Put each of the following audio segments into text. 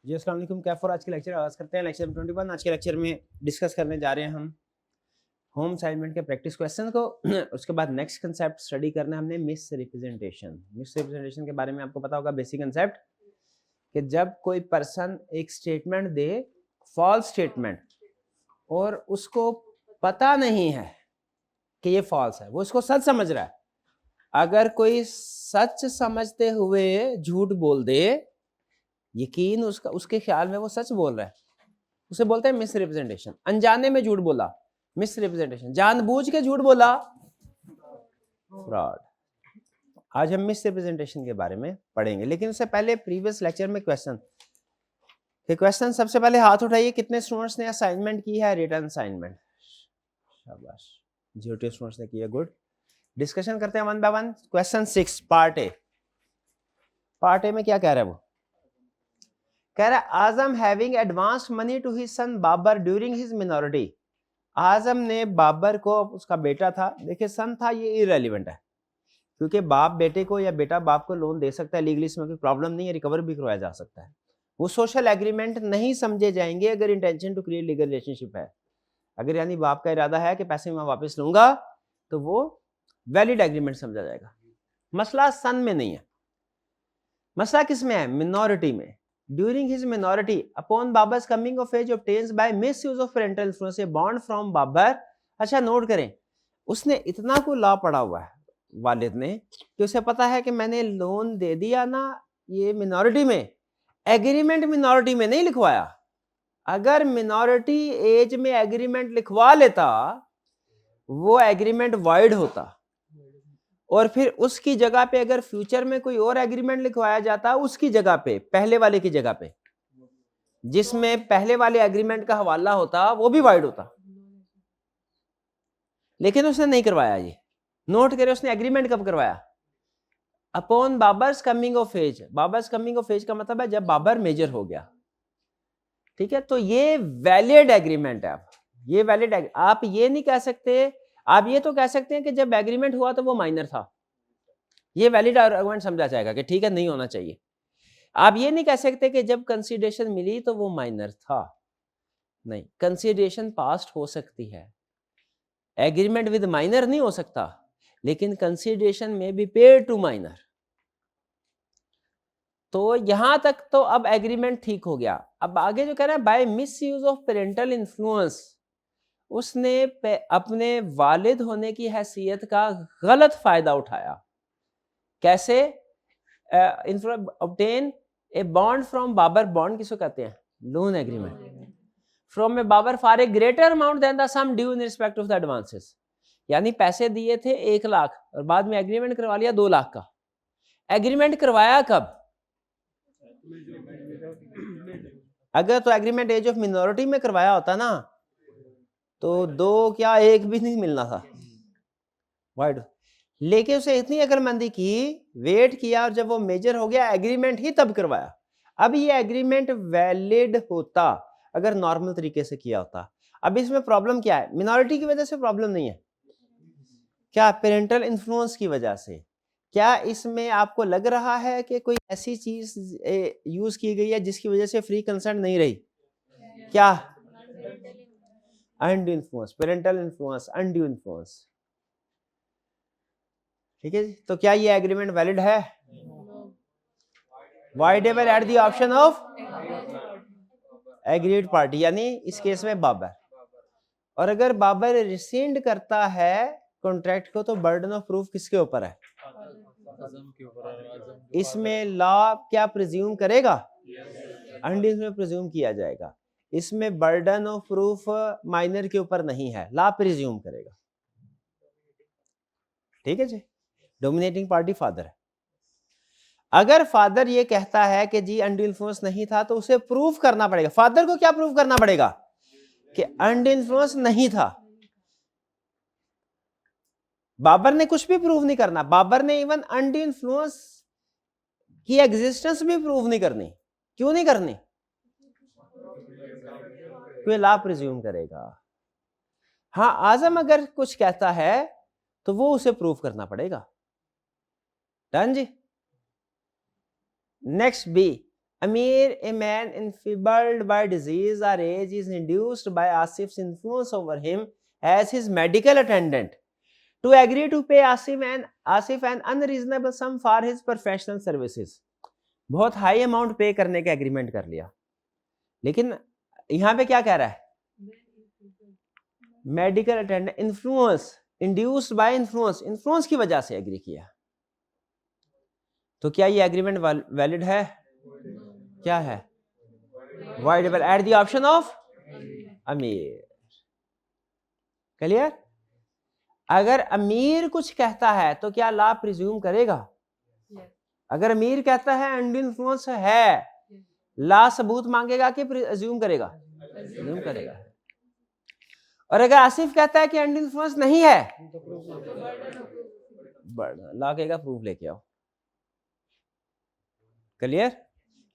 जी अस्सलाम वालेकुम। कैफ और आज के लेक्चर आगाज़ करते हैं। लेक्चर 21 आज के लेक्चर में डिस्कस करने जा रहे हैं हम होम असाइनमेंट के प्रैक्टिस क्वेश्चन को। उसके बाद नेक्स्ट कंसेप्ट स्टडी करना है हमने मिस रिप्रेजेंटेशन। मिस रिप्रेजेंटेशन के बारे में आपको पता होगा बेसिक कंसेप्ट कि जब कोई पर्सन एक स्टेटमेंट दे फॉल्स स्टेटमेंट और उसको पता नहीं है कि ये फॉल्स है, वो इसको सच समझ रहा है। अगर कोई सच समझते हुए झूठ बोल दे, यकीन उसके ख्याल में वो सच बोल रहा है, उसे बोलते हैं मिस रिप्रेजेंटेशन। अनजाने में झूठ बोला मिस रिप्रेजेंटेशन, जानबूझ के झूठ बोला फ्रॉड। आज हम मिस रिप्रेजेंटेशन के बारे में पढ़ेंगे, लेकिन उससे पहले प्रीवियस लेक्चर में क्वेश्चन सबसे पहले हाथ उठाइए। कितने स्टूडेंट्स ने असाइनमेंट की है? रिटर्न असाइनमेंट, शाबाश, 0 स्टूडेंट्स ने किया, गुड। डिस्कशन करते हैं one by one. Question 6 part A. Part A में क्या कह रहा है? वो कह रहा है Azam having advanced money to his son Babar during his minority. Azam ने बाबर को, उसका बेटा था, देखिए सन था, ये इररेलेवेंट है क्योंकि बाप बेटे को या बेटा बाप को लोन दे सकता है, लीगली इसमें कोई प्रॉब्लम नहीं है, रिकवर भी करवाया जा सकता है। वो सोशल एग्रीमेंट नहीं समझे जाएंगे अगर intention to create legal relationship है। अगर यानी बाप का इरादा है कि पैसे मैं वापस लूंगा तो वो वैलिड एग्रीमेंट समझा जाएगा। मसला सन में नहीं है, मसला किस में है? मिनोरिटी में। During his minority, upon Babar's coming of age, obtains by misuse of parental influence a bond from Babar। अच्छा नोट करें, उसने इतना को लॉ पढ़ा हुआ है वालिद ने कि उसे पता है कि मैंने लोन दे दिया ना ये मिनोरिटी में, एग्रीमेंट मिनोरिटी में नहीं लिखवाया। अगर मिनोरिटी एज में एग्रीमेंट लिखवा लेता वो एग्रीमेंट वाइड होता, और फिर उसकी जगह पे अगर फ्यूचर में कोई और एग्रीमेंट लिखवाया जाता उसकी जगह पे, पहले वाले की जगह पे, जिसमें पहले वाले एग्रीमेंट का हवाला होता, वो भी वाइड होता, लेकिन उसने नहीं करवाया। ये नोट करें, उसने एग्रीमेंट कब करवाया? Upon Babar's coming of age. Babar's coming of age का मतलब है जब बाबर मेजर हो गया, ठीक है। तो ये वैलिड एग्रीमेंट है। ये वैलिड, आप ये नहीं कह सकते, आप ये तो कह सकते हैं कि जब एग्रीमेंट हुआ तो वो माइनर था, ये वैलिड आर्गुमेंट समझा जाएगा कि ठीक है नहीं होना चाहिए। आप ये नहीं कह सकते कि जब कंसीडरेशन मिली तो वो माइनर था, नहीं, कंसीडरेशन पास्ट हो सकती है, एग्रीमेंट विद माइनर नहीं हो सकता, लेकिन कंसीडरेशन में बी पेड टू माइनर। तो यहां तक तो अब एग्रीमेंट ठीक हो गया। अब आगे जो कह रहा है by misuse of parental influence, उसने अपने वालिद होने की हैसियत का गलत फायदा उठाया। कैसे? Obtain a bond from Babar, bond किसको कहते हैं? Loan agreement. From a Babar for a greater amount than the sum due in respect of the advances, यानी पैसे दिए थे 1 लाख और बाद में एग्रीमेंट करवा लिया 2 लाख का। एग्रीमेंट करवाया कब? अगर तो एग्रीमेंट एज ऑफ मिनोरिटी में करवाया होता ना तो 2 क्या 1 भी नहीं मिलना था वाइड। लेकिन उसे इतनी अक्लमंदी की, वेट किया, और जब वो मेजर हो गया एग्रीमेंट ही तब करवाया। अब ये एग्रीमेंट वैलिड होता अगर नॉर्मल तरीके से किया होता। अब इसमें प्रॉब्लम क्या है? मिनोरिटी की वजह से प्रॉब्लम नहीं है, क्या पेरेंटल इन्फ्लुएंस की वजह से। क्या इसमें आपको लग रहा है कि कोई ऐसी चीज यूज की गई है जिसकी वजह से फ्री कंसेंट नहीं रही? क्या? Undue influence, parental influence, undue influence, ठीक है जी। तो क्या ये एग्रीमेंट वैलिड है? Voidable eight the option of agreed party, यानी इस केस में बाबर। और अगर बाबर रिसेंड करता है कॉन्ट्रैक्ट को तो बर्डन ऑफ प्रूफ किसके ऊपर है? इसमें लॉ क्या प्रिज्यूम करेगा? अनड्यू में प्रिज्यूम किया जाएगा। इसमें बर्डन ऑफ प्रूफ माइनर के ऊपर नहीं है, लॉ प्रिज्यूम करेगा, ठीक है जी। डोमिनेटिंग पार्टी फादर है। अगर फादर ये कहता है कि जी अनड्यू इन्फ्लुएंस नहीं था तो उसे प्रूफ करना पड़ेगा। फादर को क्या प्रूफ करना पड़ेगा? कि अनड्यू इन्फ्लुएंस नहीं था। बाबर ने कुछ भी प्रूव नहीं करना, बाबर ने इवन अनड्यू इन्फ्लुएंस की एग्जिस्टेंस भी प्रूव नहीं करनी। क्यों नहीं करनी? कोई लॉ प्रिज्यूम करेगा। हाँ, आजम अगर कुछ कहता है तो वो उसे प्रूफ करना पड़ेगा। डन जी। Next B, Amir, a man enfeebled by disease or age, is induced by Asif's influence over him as his medical attendant to agree to pay Asif an unreasonable sum for his professional services. बहुत high amount पे करने का agreement कर लिया, लेकिन यहां पे क्या कह रहा है? Medical attendant, influence, induced by influence, influence की वजह से एग्री किया, तो क्या ये एग्रीमेंट वैलिड है? क्या है? Voidable eight the option of अमीर। क्लियर? अगर अमीर कुछ कहता है तो क्या लॉ प्रिज्यूम करेगा? अगर अमीर कहता है अंडर इन्फ्लुएंस है, लॉ सबूत मांगेगा कि प्रिज्यूम करेगा? प्रिज्यूम करेगा। और अगर आसिफ कहता है कि अंडर इन्फ्लुएंस नहीं है, लॉ कहेगा प्रूफ लेके आओ। क्लियर?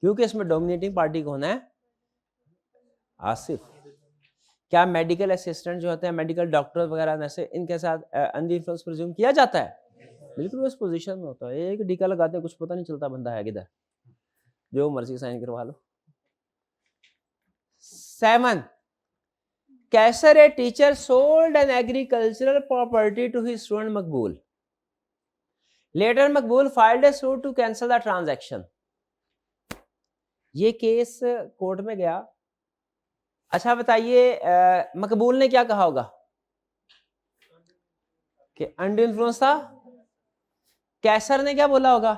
क्योंकि इसमें डोमिनेटिंग पार्टी कौन है? आसिफ। क्या मेडिकल असिस्टेंट जो होते हैं, मेडिकल डॉक्टर वगैरह, जैसे इनके साथ अंडर इन्फ्लुएंस प्रिज्यूम किया जाता है? बिल्कुल उस पोजीशन में होता है, एक टीका लगाते हैं, कुछ पता नहीं चलता बंदा है किधर, जो मर्जी साइन करवा लो। 7, Qaiser a teacher sold an agricultural property to his student Maqbool. Later Maqbool filed a suit to cancel the transaction. ये केस कोर्ट में गया। अच्छा बताइए, मकबूल ने क्या कहा होगा? कि अंडर इन्फ्लुएंस था। कैसर ने क्या बोला होगा?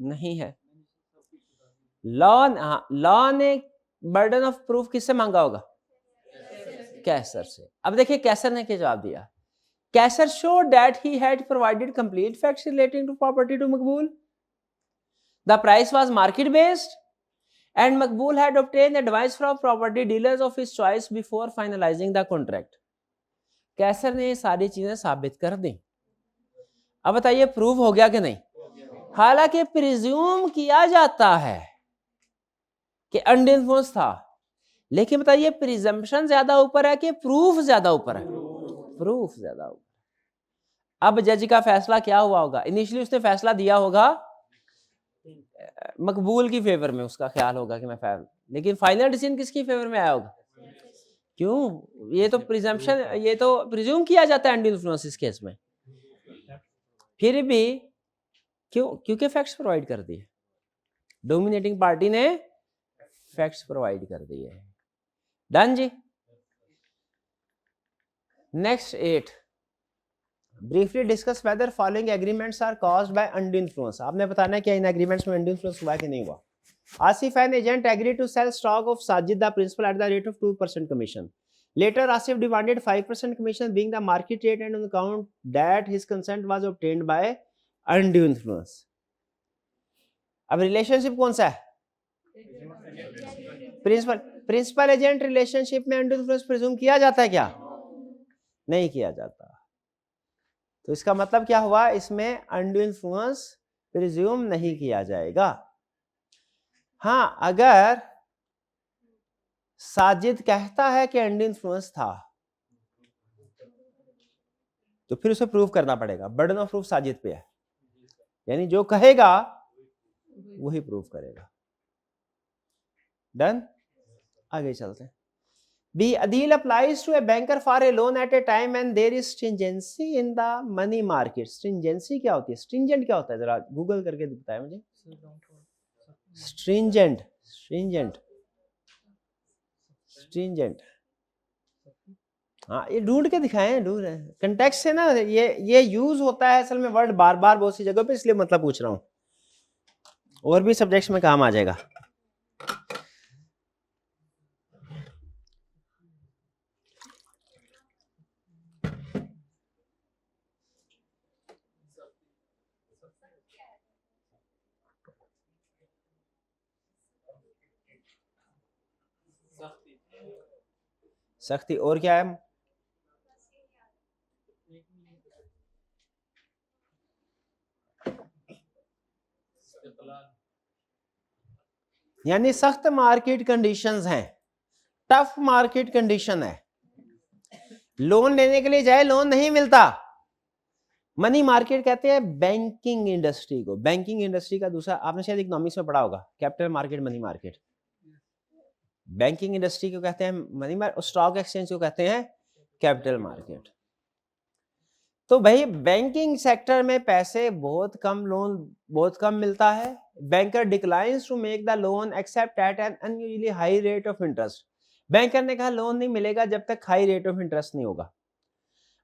नहीं है। लॉ ने बर्डन ऑफ प्रूफ किससे मांगा होगा? कैसर से। अब देखिए कैसर ने क्या जवाब दिया। Qaiser showed that he had provided complete facts relating to property to Maqbool. The price was market based and Maqbool had obtained advice from property dealers of his choice before finalizing the contract. कैसर ने ये सारी चीजें साबित कर दी। अब बताइए prove हो गया कि नहीं? हालांकि प्रिज्यूम किया जाता है कि अंडर इन्फ्लुएंस था, लेकिन बताइए प्रिजम्पशन ज्यादा ऊपर है कि प्रूफ ज्यादा ऊपर है? प्रूफ ज्यादा ऊपर। अब जज का फैसला क्या हुआ होगा? इनिशियली उसने फैसला दिया होगा मकबूल की फेवर में, उसका ख्याल होगा कि मैं फेवर, लेकिन फाइनल डिसीजन किसकी फेवर में आया होगा? क्यों? ये तो प्रिजम्पशन, ये तो प्रिज्यूम किया जाता है अंडर इन्फ्लुएंस इस केस में। फिर भी क्यों? क्योंकि फैक्ट्स प्रोवाइड कर दिए, डोमिनेटिंग पार्टी ने फैक्ट्स प्रोवाइड कर दिए। डन जी। Next 8, briefly discuss whether following agreements are caused by under influence. आपने बताना है कि इन एग्रीमेंट्स में अंडर इन्फ्लुएंस हुआ कि नहीं हुआ। Asif and agent agree to sell stock of Sajid the principal at the rate of 2% commission. Later Asif demanded 5% commission being the market rate and on account that his consent was obtained by under influence. अब relationship कौन सा है? Principal agent relationship में under influence presume किया जाता है क्या? नहीं किया जाता। तो इसका मतलब क्या हुआ? इसमें अंडर इन्फ्लुएंस प्रिज्यूम नहीं किया जाएगा। हाँ, अगर साजिद कहता है कि अंडर इन्फ्लुएंस था तो फिर उसे प्रूव करना पड़ेगा। बर्डन ऑफ प्रूफ साजिद पे है, यानी जो कहेगा वही प्रूव करेगा। डन। आगे चलते हैं। B, a deal applies to a banker for a loan at a time and there is stringency in the money market. Stringency क्या होती है? Stringent क्या होता है? जरा गूगल करके बताया मुझे। Stringent, stringent, stringent। हाँ, ये ढूंढ के दिखाएं, ढूंढ रहे हैं। कंटेक्स्ट से ना ये यूज होता है असल में वर्ड बार बार बहुत सी जगह पे, इसलिए मतलब पूछ रहा हूँ, और भी सब्जेक्ट्स में काम आ जाएगा। सख्ती और क्या है? यानी सख्त मार्केट कंडीशंस हैं, टफ मार्केट कंडीशन है। लोन लेने के लिए जाए, लोन नहीं मिलता, मनी मार्केट कहते हैं बैंकिंग इंडस्ट्री को। बैंकिंग इंडस्ट्री का दूसरा आपने शायद इकोनॉमिक्स में पढ़ा होगा, capital market, money market. Banking industry को कहते हैं मनी मार्केट, स्टॉक एक्सचेंज को कहते हैं कैपिटल मार्केट। तो भाई बैंकिंग सेक्टर में पैसे बहुत कम, लोन बहुत कम मिलता है। Banker declines to make the loan except at an unusually high rate of interest. Banker ने कहा लोन नहीं मिलेगा जब तक हाई रेट ऑफ इंटरेस्ट नहीं होगा।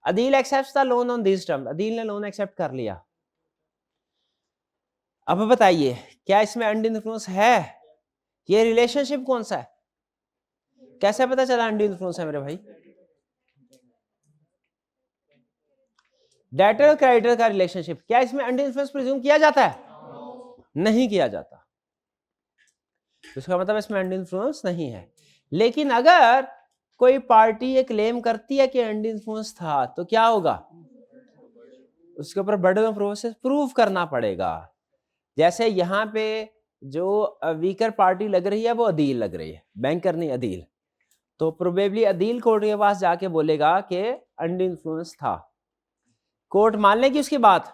Adeel accepts the loan on this term. Adeel ने लोन एक्सेप्ट कर लिया। अब बताइए क्या इसमें अनड्यू इन्फ्लुएंस है? ये रिलेशनशिप कौन सा है? कैसे पता चला अनड्यू इन्फ्लुएंस है मेरे भाई? डेटर और क्रेडिटर का रिलेशनशिप, क्या इसमें अनड्यू इन्फ्लुएंस प्रिज्यूम किया जाता है? नहीं किया जाता। तो इसका मतलब इसमें अनड्यू इन्फ्लुएंस नहीं है। लेकिन अगर कोई पार्टी ये क्लेम करती है कि अनड्यू इन्फ्लुएंस था तो क्या होगा? उसके ऊपर बर्डन ऑफ प्रूफ प्रूव करना पड़ेगा। जैसे यहाँ पे जो वीकर पार्टी लग रही है वो अदील लग रही है, बैंकर नहीं अदील। तो प्रोबेबली अदील कोर्ट के पास जाके बोलेगा कि अनड्यू इन्फ्लुएंस था। कोर्ट मान लेगी उसकी बात?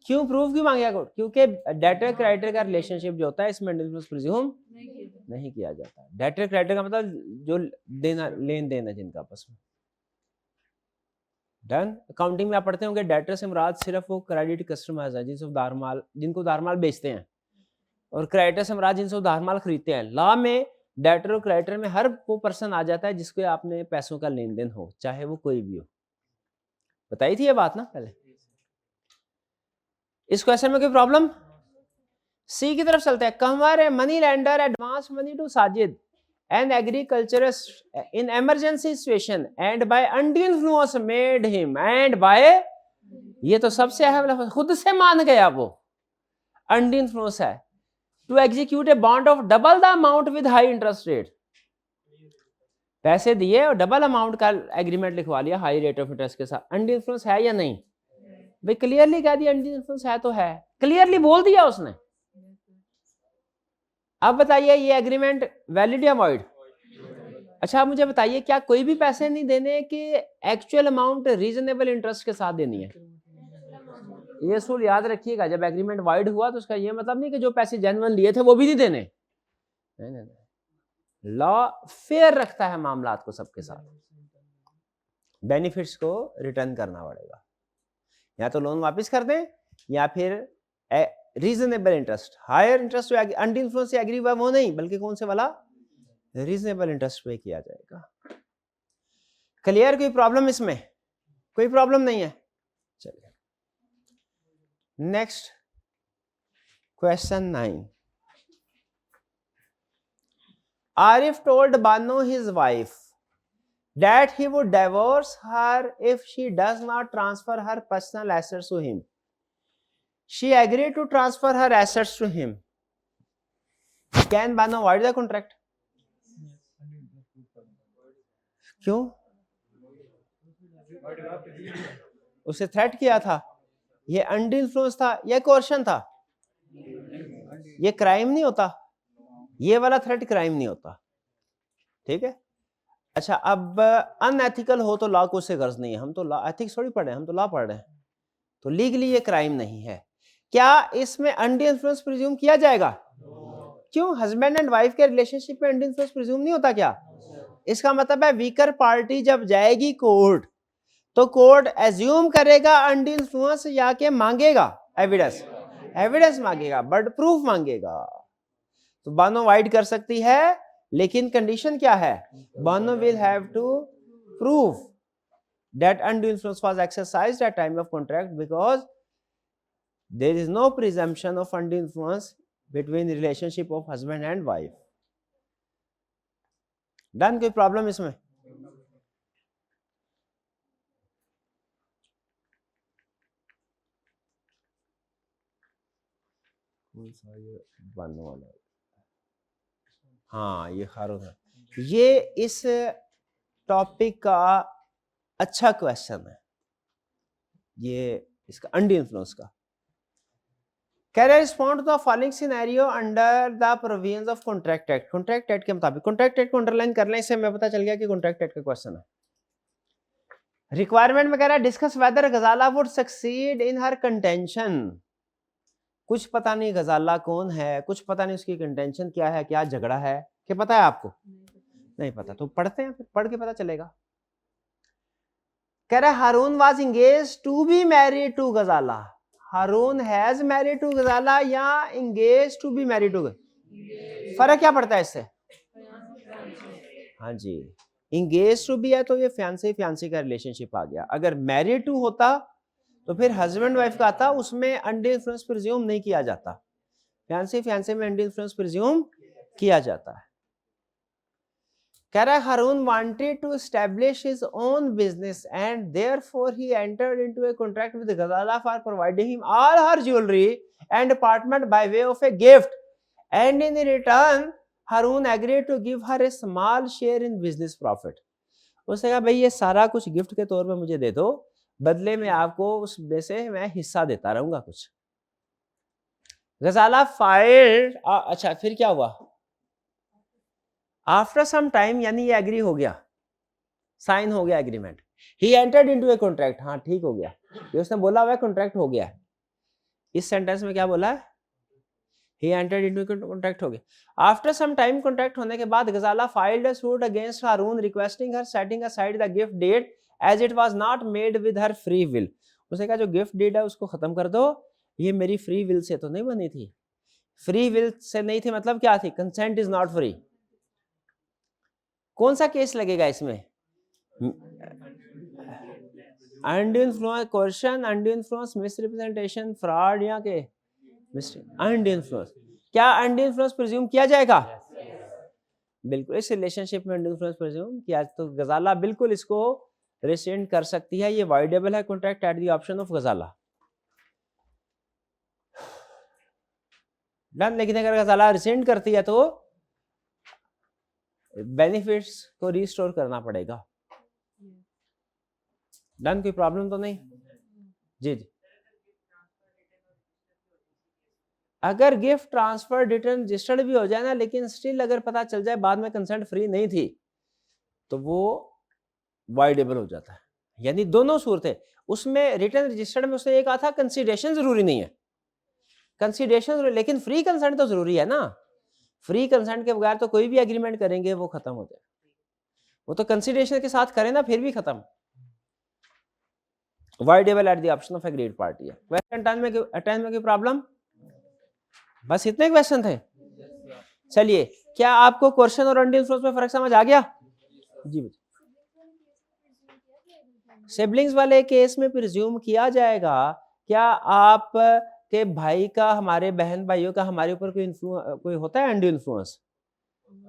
क्यों प्रूफ क्यों मांगेगा कोर्ट? क्योंकि डेटर क्रेडिटर का रिलेशनशिप जो होता है इसमें अनड्यू इन्फ्लुएंस प्रिज्यूम नहीं किया जाता। डेटर क्रेडिटर का मतलब जो देना लेन देन है जिनका आपस में। डन। अकाउंटिंग में आप पढ़ते होंगे डेटर से मुराद सिर्फ वो क्रेडिट कस्टमर्स हैं जिनको उधार माल बेचते हैं, और क्रेडिटर से मुराद जिनसे उधार माल खरीदते हैं। लॉ में डेटर और क्रेडिटर में हर वो पर्सन आ जाता है जिसको आपने पैसों का लेन देन हो, चाहे वो कोई भी हो। बताई थी ये बात ना पहले। इस क्वेश्चन में कोई प्रॉब्लम? सी की तरफ चलते हैं। Kanwar money lender advance money to Sajid and agriculturist in emergency situation and by undue influence made him and by, ये तो सबसे अहम, खुद से मान गया वो अनड्यू इन्फ्लुएंस है, to execute a bond of double the amount with high interest rate. पैसे दिए और डबल अमाउंट का एग्रीमेंट लिखवा लिया हाई रेट ऑफ इंटरेस्ट के साथ। अनड्यू इन्फ्लुएंस है या नहीं? भाई क्लियरली कह दिया अनड्यू इन्फ्लुएंस है तो है, क्लियरली बोल दिया उसने। अब बताइए ये एग्रीमेंट वैलिड या वॉइड? अच्छा आप मुझे बताइए क्या कोई भी पैसे नहीं देने कि एक्चुअल अमाउंट रीजनेबल इंटरेस्ट के साथ देनी है? ये असूल याद रखिएगा। जब एग्रीमेंट वाइड हुआ तो उसका ये मतलब नहीं कि जो पैसे जेन्युइन लिए थे वो भी नहीं देने। नहीं। लॉ फेयर रखता है मामलात को सबके साथ। बेनिफिट्स को रिटर्न करना पड़ेगा, या तो लोन वापस कर दें या फिर reasonable interest. Higher interest undue influence से एग्री हुआ वो नहीं, बल्कि कौन से वाला? रीजनेबल इंटरेस्ट पे किया जाएगा। क्लियर? कोई प्रॉब्लम इसमें? कोई प्रॉब्लम नहीं है। चलिए next question 9। Arif told Bano his wife that he would divorce her if she does not transfer her personal assets to him. She agreed to transfer her assets to him. Can Bano void the contract? क्यों? उसे threat किया था। ये undue influence था या coercion था? ये crime नहीं होता, ये वाला थ्रेट क्राइम नहीं होता। ठीक है। अच्छा अब अनएथिकल हो तो लॉ को उससे गर्ज नहीं है। हम तो लॉ एथिक्स थोड़ी पढ़े हैं, हम तो लॉ पढ़ रहे हैं। तो लीगली ये क्राइम नहीं है। क्या इसमें अनड्यू इन्फ्लुएंस प्रिज्यूम किया जाएगा? क्यों? हस्बैंड एंड वाइफ के रिलेशनशिप में अनड्यू इन्फ्लुएंस प्रिज्यूम नहीं होता क्या? इसका मतलब है वीकर पार्टी जब जाएगी कोर्ट तो कोर्ट एज्यूम करेगा अनड्यू इन्फ्लुएंस या के मांगेगा एविडेंस? एविडेंस मांगेगा, बट प्रूफ मांगेगा। तो बानो वाइड कर सकती है, लेकिन कंडीशन क्या है? Bano will have to prove that undue influence was exercised at time of contract, because there is no presumption of undue influence between the relationship of husband and wife. Done? कोई problem इसमें? कौन सा ये बनने वाला है? हाँ ये खारो था। ये इस टॉपिक का अच्छा क्वेश्चन है, ये इसका अनड्यू इन्फ्लुएंस का। Can I respond to the following scenario under the provisions of contract act? Contract act के मुताबिक। कॉन्ट्रैक्ट एक्ट को अंडरलाइन कर लें, इससे हमें पता चल गया कि कॉन्ट्रैक्ट एक्ट का क्वेश्चन है। रिक्वायरमेंट में कह रहा है discuss whether Ghazala would succeed in her contention. कुछ पता नहीं गजाला कौन है, कुछ पता नहीं उसकी कंटेंशन क्या है, क्या झगड़ा है, क्या पता है आपको? नहीं पता। तो पढ़ते हैं, फिर पढ़ के पता चलेगा। कह रहा है Haroon was engaged to be married to Ghazala. Haroon has married to Ghazala या engaged to be married to? फर्क क्या पड़ता है इससे? हाँ जी, इंगेज टू बी है तो ये फियांसे फियांसी का रिलेशनशिप आ गया। अगर मैरिड टू होता तो फिर हस्बैंड वाइफ का आता, उसमें अनडू इन्फ्लुएंस प्रिज्यूम नहीं किया जाता। फियांसे फियांसे में अनडू इन्फ्लुएंस प्रिज्यूम किया जाता है। कह रहा है Haroon wanted to establish his own business and therefore he entered into a contract with Ghazala for providing him all her jewellery and apartment by way of a gift and in return Haroon agreed to give her a small share in business profit. उसने कहा भाई ये सारा कुछ gift के तौर पे मुझे दे दो, बदले में आपको उसमें से मैं हिस्सा देता रहूंगा कुछ। गजाला फाइल्ड, अच्छा फिर क्या हुआ? आफ्टर सम टाइम, यानी ये एग्री हो गया, साइन हो गया agreement. He entered into a contract, हाँ ठीक हो गया, ये उसने बोला हुआ है कॉन्ट्रैक्ट हो गया। इस सेंटेंस में क्या बोला है? ही एंटर्ड इनटू कॉन्ट्रैक्ट हो गया। आफ्टर सम टाइम कॉन्ट्रैक्ट होने के बाद Ghazala filed a suit against Haroon requesting her setting aside the gift deed as it was not made with her free will. उसने कहा जो गिफ्ट डीड है उसको खत्म कर दो, ये मेरी फ्री विल से तो नहीं बनी थी। फ्री विल से नहीं थी मतलब क्या थी? Consent is not free. कौन सा केस लगेगा इसमें? Undue influence, coercion, undue influence, misrepresentation, fraud या के अनड्यू इन्फ्लुएंस। क्या अनड्यू इन्फ्लुएंस प्रिज्यूम किया जाएगा? बिल्कुल, इस रिलेशनशिप में अनड्यू इन्फ्लुएंस प्रिज्यूम किया तो गजाला बिल्कुल इसको रिसेंड कर सकती है। ये वाइडेबल है contract at the option of Ghazala. Done. लेकिन अगर गजाला रिसेंड करती है तो बेनिफिट्स को रिस्टोर करना पड़ेगा। डन, कोई प्रॉब्लम तो नहीं? जी जी। अगर गिफ्ट ट्रांसफर रिटर्न रजिस्टर्ड भी हो जाए ना, लेकिन स्टिल अगर पता चल जाए बाद में कंसेंट फ्री नहीं थी, तो वो वाइडेबल हो जाता है। यानी दोनों सूरतें, उसमें रिटर्न रजिस्टर्ड में उसने एक कहा था कंसीडरेशन जरूरी नहीं है, कंसीडरेशन लेकिन फ्री कंसेंट तो जरूरी है ना। फ्री कंसेंट के बगैर तो कोई भी एग्रीमेंट करेंगे वो खत्म हो जाए। वो तो कंसीडरेशन के साथ करें ना, फिर भी खत्म। Voidable eight the option of agreed party है। क्वेश्चन टाइम में कोई प्रॉब्लम? बस इतने क्वेश्चन थे। चलिए, क्या आपको क्वेश्चन और अनड्यू इन्फ्लुएंस में फर्क समझ आ गया? जी। सिबलिंग्स वाले केस में प्रिज्यूम किया जाएगा, क्या आप के भाई का, हमारे बहन भाइयों का हमारे ऊपर कोई होता है अनड्यू इन्फ्लुएंस?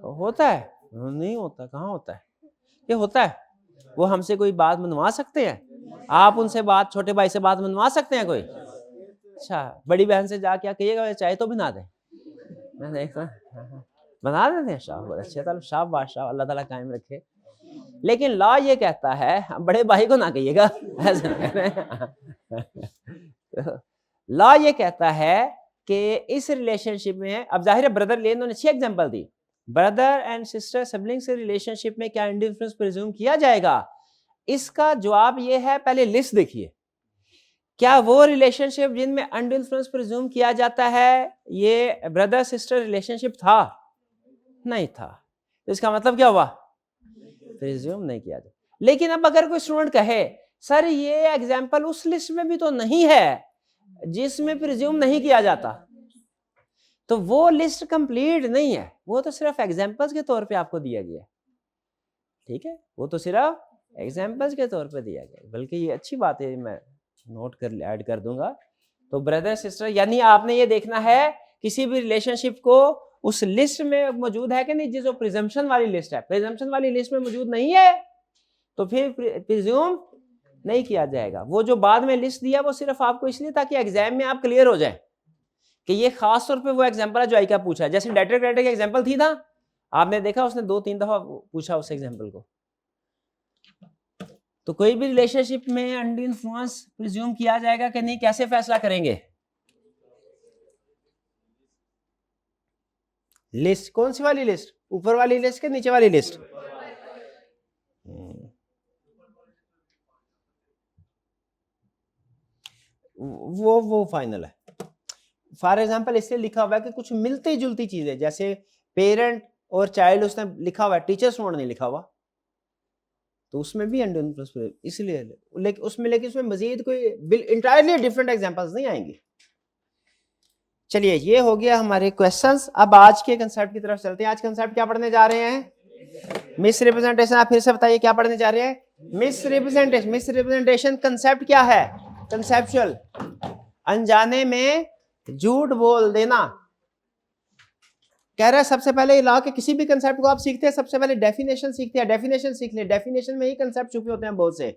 होता है? नहीं होता। कहाँ होता है? ये होता है। वो हमसे कोई बात मनवा सकते हैं? आप उनसे बात, छोटे भाई से बात मनवा सकते हैं कोई? अच्छा, बड़ी बहन से जाके कहिएगा चाहे तो बना दे, मैं देखता बना देते हैं। शाबाश, अच्छे ताल्लुक, शाबाश, अल्लाह ताला कायम रखे। लेकिन लॉ ये कहता है, बड़े भाई को ना कहिएगा, लॉ ये कहता है कि इस रिलेशनशिप में, अब जाहिर है ब्रदर ले, इन्होंने अच्छी example the, brother and sister sibling से रिलेशनशिप में क्या अनड्यू इन्फ्लुएंस प्रिज्यूम किया जाएगा? इसका जवाब ये है, पहले लिस्ट देखिए। क्या वो रिलेशनशिप जिनमें अनड्यू इन्फ्लुएंस प्रिज्यूम किया जाता है ये ब्रदर सिस्टर रिलेशनशिप था? नहीं था। तो इसका मतलब क्या हुआ? प्रिज्यूम नहीं किया जाता। लेकिन अब अगर कोई स्टूडेंट कहे सर ये एग्जांपल उस लिस्ट में भी तो नहीं है जिसमें प्रिज्यूम नहीं किया जाता, तो वो लिस्ट कंप्लीट नहीं है, वो तो सिर्फ एग्जांपल्स के तौर पे आपको दिया गया है। ठीक है, वो तो सिर्फ एग्जांपल्स के तौर पे दिया गया है। बल्कि ये अच्छी बात है, मैं नोट कर ऐड कर दूंगा। तो ब्रदर सिस्टर, यानी आपने ये देखना है किसी भी रिलेशनशिप को उस लिस्ट में मौजूद है कि नहीं, जो प्रिजम्पशन वाली लिस्ट है। प्रिजम्पशन वाली लिस्ट में मौजूद नहीं है तो फिर प्रिज्यूम नहीं किया जाएगा। वो जो बाद में लिस्ट दिया वो सिर्फ आपको इसलिए ताकि एग्जाम में आप क्लियर हो जाए कि ये खास तौर पे वो एग्जांपल है जो आई का पूछा है। जैसे डेटर क्रेडिट का एग्जांपल थी ना, आपने देखा उसने 2-3 दफा पूछा उस एग्जांपल को। तो कोई भी रिलेशनशिप में अनड्यू इन्फ्लुएंस प्रिज्यूम किया जाएगा कि नहीं, कैसे फैसला करेंगे? लिस्ट, कौन सी वाली लिस्ट? ऊपर वाली लिस्ट के नीचे वाली लिस्ट? वो फाइनल है। फॉर एग्जाम्पल इसलिए लिखा हुआ है कि कुछ मिलती जुलती चीजें, जैसे पेरेंट और चाइल्ड उसने लिखा हुआ है, टीचर स्टूडेंट नहीं लिखा हुआ, तो उसमें भी एंड प्लस इसलिए, लेकिन उसमें मजीद कोई इंटायरली डिफरेंट एग्जांपल्स नहीं आएंगे। चलिए ये हो गया हमारे क्वेश्चंस। अब आज के कंसेप्ट की तरफ चलते हैं। आज कंसेप्ट क्या पढ़ने जा रहे हैं? Miss representation. आप फिर से बताइए क्या पढ़ने जा रहे हैं? Miss representation. Miss representation concept क्या है? कंसेप्चुअल, अनजाने में झूठ बोल देना। कह रहा है सबसे पहले ला के किसी भी कंसेप्ट को आप सीखते हैं, सबसे पहले डेफिनेशन सीखते हैं। डेफिनेशन सीख ले, डेफिनेशन में ही कंसेप्ट छुपे होते हैं बहुत से।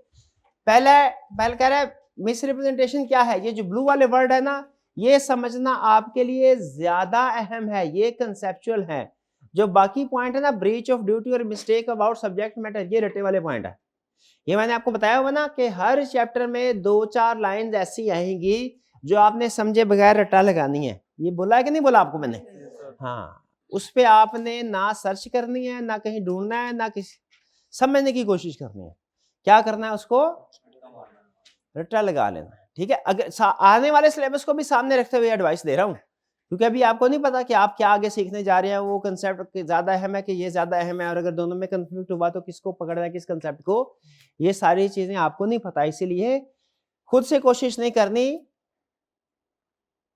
पहले कह रहा है मिस रिप्रेजेंटेशन क्या है? ये जो ब्लू वाले वर्ड है ना, ये समझना आपके लिए ज्यादा अहम है, ये कंसेप्चुअल है। जो बाकी पॉइंट है ना, ब्रीच ऑफ ड्यूटी और मिस्टेक अबाउट सब्जेक्ट मैटर, ये रटे वाले पॉइंट है। ये मैंने आपको बताया हुआ ना कि हर चैप्टर में 2-4 लाइंस ऐसी आएंगी जो आपने समझे बगैर रट्टा लगानी है। ये बोला है कि नहीं बोला आपको मैंने? हाँ, उस पे आपने ना सर्च करनी है, ना कहीं ढूंढना है, ना किसी समझने की कोशिश करनी है। क्या करना है? उसको रट्टा लगा लेना है। ठीक है, अगर आने वाले सिलेबस को भी सामने रखते हुए एडवाइस दे रहा हूँ, क्योंकि अभी आपको नहीं पता कि आप क्या आगे सीखने जा रहे हैं। वो कंसेप्ट ज्यादा अहम है कि ये ज्यादा अहम है, और अगर दोनों में कंफ्लिक्ट हुआ तो किसको पकड़ना है, किस कंसेप्ट को, ये सारी चीजें आपको नहीं पता। इसीलिए खुद से कोशिश नहीं करनी,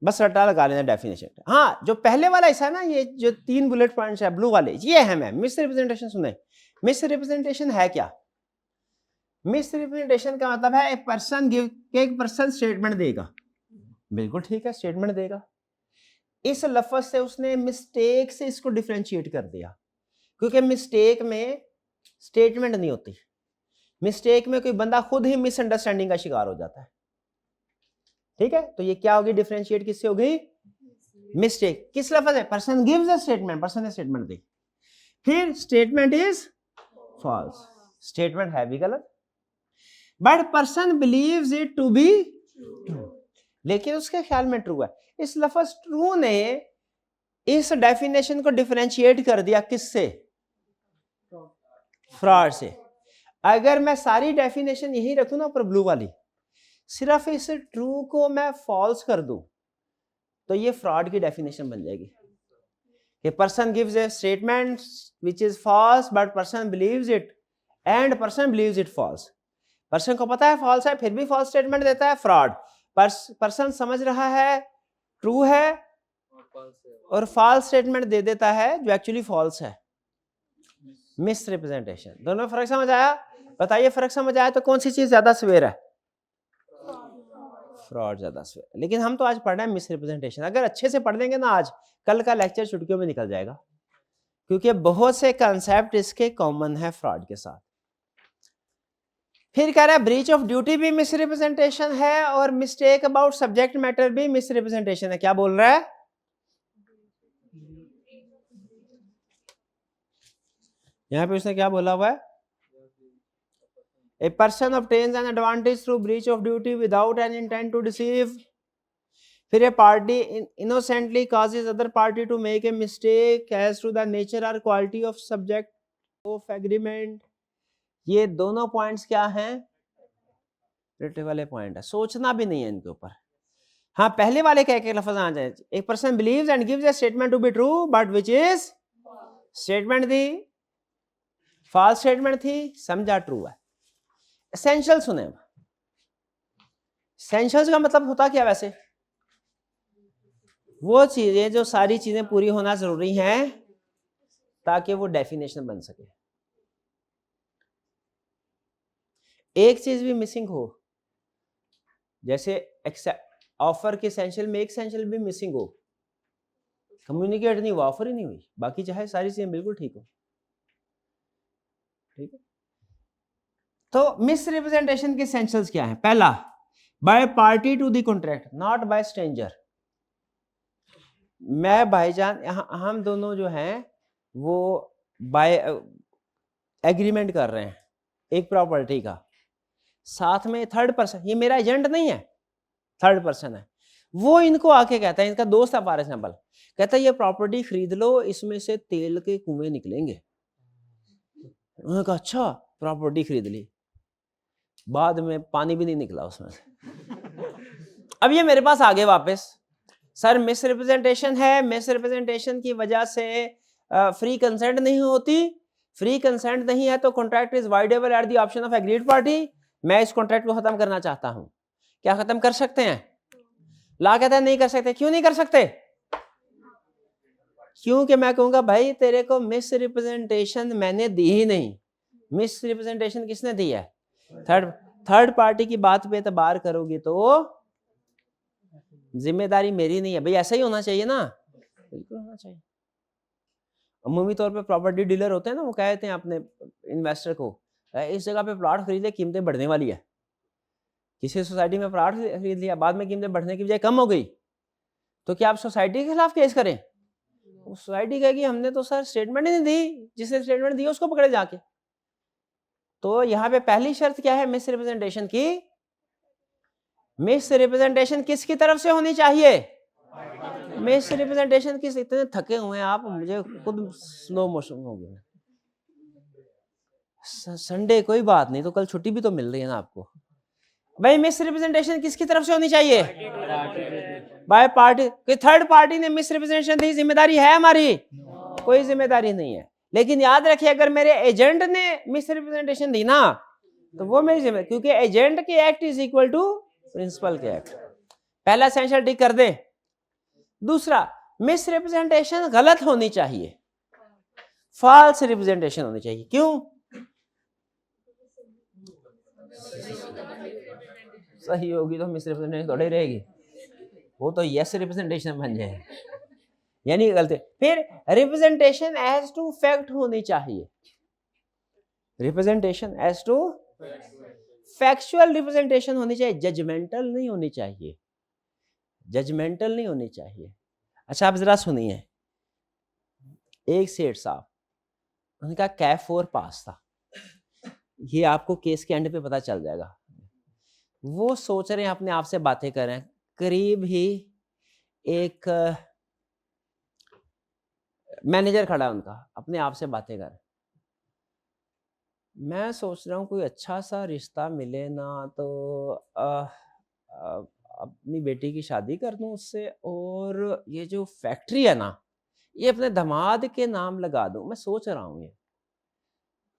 बस रट्टा लगा लेना डेफिनेशन। हाँ, जो पहले वाला हिस्सा है ना, ये जो 3 बुलेट पॉइंट्स है ब्लू वाले, ये अहम है। मिस रिप्रेजेंटेशन सुने, मिस रिप्रेजेंटेशन है क्या? मिस रिप्रेजेंटेशन का मतलब है एक पर्सन स्टेटमेंट देगा। बिल्कुल ठीक है, स्टेटमेंट देगा। इस लफ्ज से उसने मिस्टेक से इसको डिफरेंशिएट कर दिया, क्योंकि मिस्टेक में स्टेटमेंट नहीं होती। मिस्टेक में कोई बंदा खुद ही मिसअंडरस्टैंडिंग का शिकार हो जाता है। ठीक है, तो ये क्या होगी? डिफरेंशिएट किससे हो गई? मिस्टेक। किस लफ्ज है? Person gives a statement, person ने स्टेटमेंट दी, फिर स्टेटमेंट इज फॉल्स, स्टेटमेंट है भी गलत, but person believes it to be true, लेकिन उसके ख्याल में ट्रू है। इस लफ्ज ट्रू ने इस डेफिनेशन को डिफरेंशिएट कर दिया किससे? फ्रॉड से। अगर मैं सारी डेफिनेशन यही रखूं ना पर ब्लू वाली, सिर्फ इस ट्रू को मैं फॉल्स कर दूं, तो ये फ्रॉड की डेफिनेशन बन जाएगी कि person gives a statement which is false but person believes it, and person believes it false. Person को पता है फॉल्स है, फिर भी फॉल्स स्टेटमेंट देता है, फ्रॉड। पर्सन समझ रहा है ट्रू है और फॉल्स स्टेटमेंट दे देता है जो एक्चुअली फॉल्स है। Miss representation. दोनों में फर्क समझ आया? बताइए, फर्क समझ आया तो कौन सी चीज ज्यादा सवेर है? फ्रॉड ज्यादा सवेर। लेकिन हम तो आज पढ़ रहे हैं मिस रिप्रेजेंटेशन। अगर अच्छे से पढ़ लेंगे ना आज, कल का लेक्चर चुटकियों में निकल जाएगा, क्योंकि बहुत से कंसेप्ट इसके कॉमन है फ्रॉड के साथ। फिर कह रहा है ब्रीच ऑफ ड्यूटी भी मिस रिप्रेजेंटेशन है और मिस्टेक अबाउट सब्जेक्ट मैटर भी मिस रिप्रेजेंटेशन है। क्या बोल रहा है? यहां पे उसने क्या बोला हुआ है? A person obtains an advantage through breach of duty without an intent to deceive. फिर a party innocently causes other party to make a mistake as to the nature or quality of subject of agreement. ये दोनों points क्या हैं? Relative वाले point है, सोचना भी नहीं है इनके ऊपर। हाँ, पहले वाले क्या क्या लफ्ज आ जाए? एक person believes and gives a statement to be true but which is statement थी फॉल्स, स्टेटमेंट थी, समझा ट्रू है। एसेंशियल सुने। एसेंशियल्स का मतलब होता क्या वैसे? वो चीजें जो सारी चीजें पूरी होना जरूरी हैं ताकि वो डेफिनेशन बन सके। एक चीज भी मिसिंग हो, जैसे ऑफर के एसेंशियल में एक एसेंशियल भी मिसिंग हो, कम्युनिकेट नहीं हुआ, ऑफर ही नहीं हुई, बाकी चाहे सारी चीजें बिल्कुल ठीक हो। ठीक है, तो मिस रिप्रेजेंटेशन के एसेंशियल्स क्या है? पहला, by party to the contract not by stranger. मैं भाईजान, हम दोनों जो हैं वो बाय एग्रीमेंट कर रहे हैं एक प्रॉपर्टी का, साथ में थर्ड पर्सन, ये मेरा एजेंट नहीं है, थर्ड पर्सन है, वो इनको आके कहता है, इनका दोस्त है फॉर एग्जाम्पल, कहता है ये प्रॉपर्टी खरीद लो, इसमें से तेल के कुएं निकलेंगे। उन्होंने कहा अच्छा, प्रॉपर्टी खरीद ली, बाद में पानी भी नहीं निकला उसमें से। अब ये मेरे पास आ गए वापस, सर मिस रिप्रेजेंटेशन है, मिस रिप्रेजेंटेशन की वजह से फ्री कंसेंट नहीं होती, फ्री कंसेंट नहीं है तो contract is voidable eight the option of agreed party. मैं इस कॉन्ट्रैक्ट को खत्म करना चाहता हूं, क्या खत्म कर सकते हैं? ला कहता है नहीं कर सकते। क्यों नहीं कर सकते? क्योंकि मैं कहूंगा भाई तेरे को मिस रिप्रेजेंटेशन मैंने दी ही नहीं। मिस रिप्रेजेंटेशन किसने दी है? थर्ड पार्टी की बात पे एतबार करोगी तो जिम्मेदारी मेरी नहीं है भाई, ऐसा ही होना चाहिए ना, बिल्कुल होना चाहिए। अमूमी तौर पे प्रॉपर्टी डीलर होते हैं ना, वो कहते हैं अपने इन्वेस्टर को इस जगह पे प्लॉट खरीदे, कीमतें बढ़ने वाली है। किसी सोसाइटी में प्लॉट खरीद लिया, बाद में कीमतें बढ़ने की बजाय कम हो गई, तो क्या आप सोसाइटी के खिलाफ केस करें? सोसाइटी कहेगी हमने तो सर स्टेटमेंट ही नहीं दी, जिसने स्टेटमेंट दी उसको पकड़े जाके। तो यहाँ पे पहली शर्त क्या है मिस रिप्रेजेंटेशन की? मिस रिप्रेजेंटेशन किसकी तरफ से होनी चाहिए? मिस रिप्रेजेंटेशन किस, इतने थके हुए हैं आप, मुझे खुद स्लो मोशन हो गया। संडे कोई बात नहीं, तो कल छुट्टी भी तो मिल रही है ना आपको। भाई मिस रिप्रेजेंटेशन किसकी तरफ से होनी चाहिए? By party. कि थर्ड पार्टी ने मिस रिप्रेजेंटेशन दी, जिम्मेदारी है हमारी? कोई जिम्मेदारी नहीं है। लेकिन याद रखिए अगर मेरे एजेंट ने मिस रिप्रेजेंटेशन दी ना, तो वो मेरी जिम्मेदारी, क्योंकि एजेंट के act is equal to principal के एक्ट। पहला एसेंशियल टिक कर दे। दूसरा, मिस रिप्रेजेंटेशन गलत होनी चाहिए, फॉल्स रिप्रेजेंटेशन होनी चाहिए। क्यों? सही होगी तो मिस रिप्रेजेंटेशन थोड़ी रहेगी, वो तो यस रिप्रेजेंटेशन बन जाए, यानी गलती। फिर रिप्रेजेंटेशन एज टू फैक्ट होनी चाहिए, representation as to factual representation होनी चाहिए, जजमेंटल नहीं होनी चाहिए, जजमेंटल नहीं होनी चाहिए। अच्छा आप जरा सुनिए, एक सेठ साहब, उनका कैफ 4 पास था, ये आपको केस के एंड पे पता चल जाएगा। वो सोच रहे हैं अपने आप से बातें कर रहे हैं, करीब ही एक मैनेजर खड़ा है उनका, अपने आप से बातें कर, मैं सोच रहा हूँ कोई अच्छा सा रिश्ता मिले ना तो अपनी बेटी की शादी कर दूं उससे, और ये जो फैक्ट्री है ना ये अपने दामाद के नाम लगा दूं, मैं सोच रहा हूँ।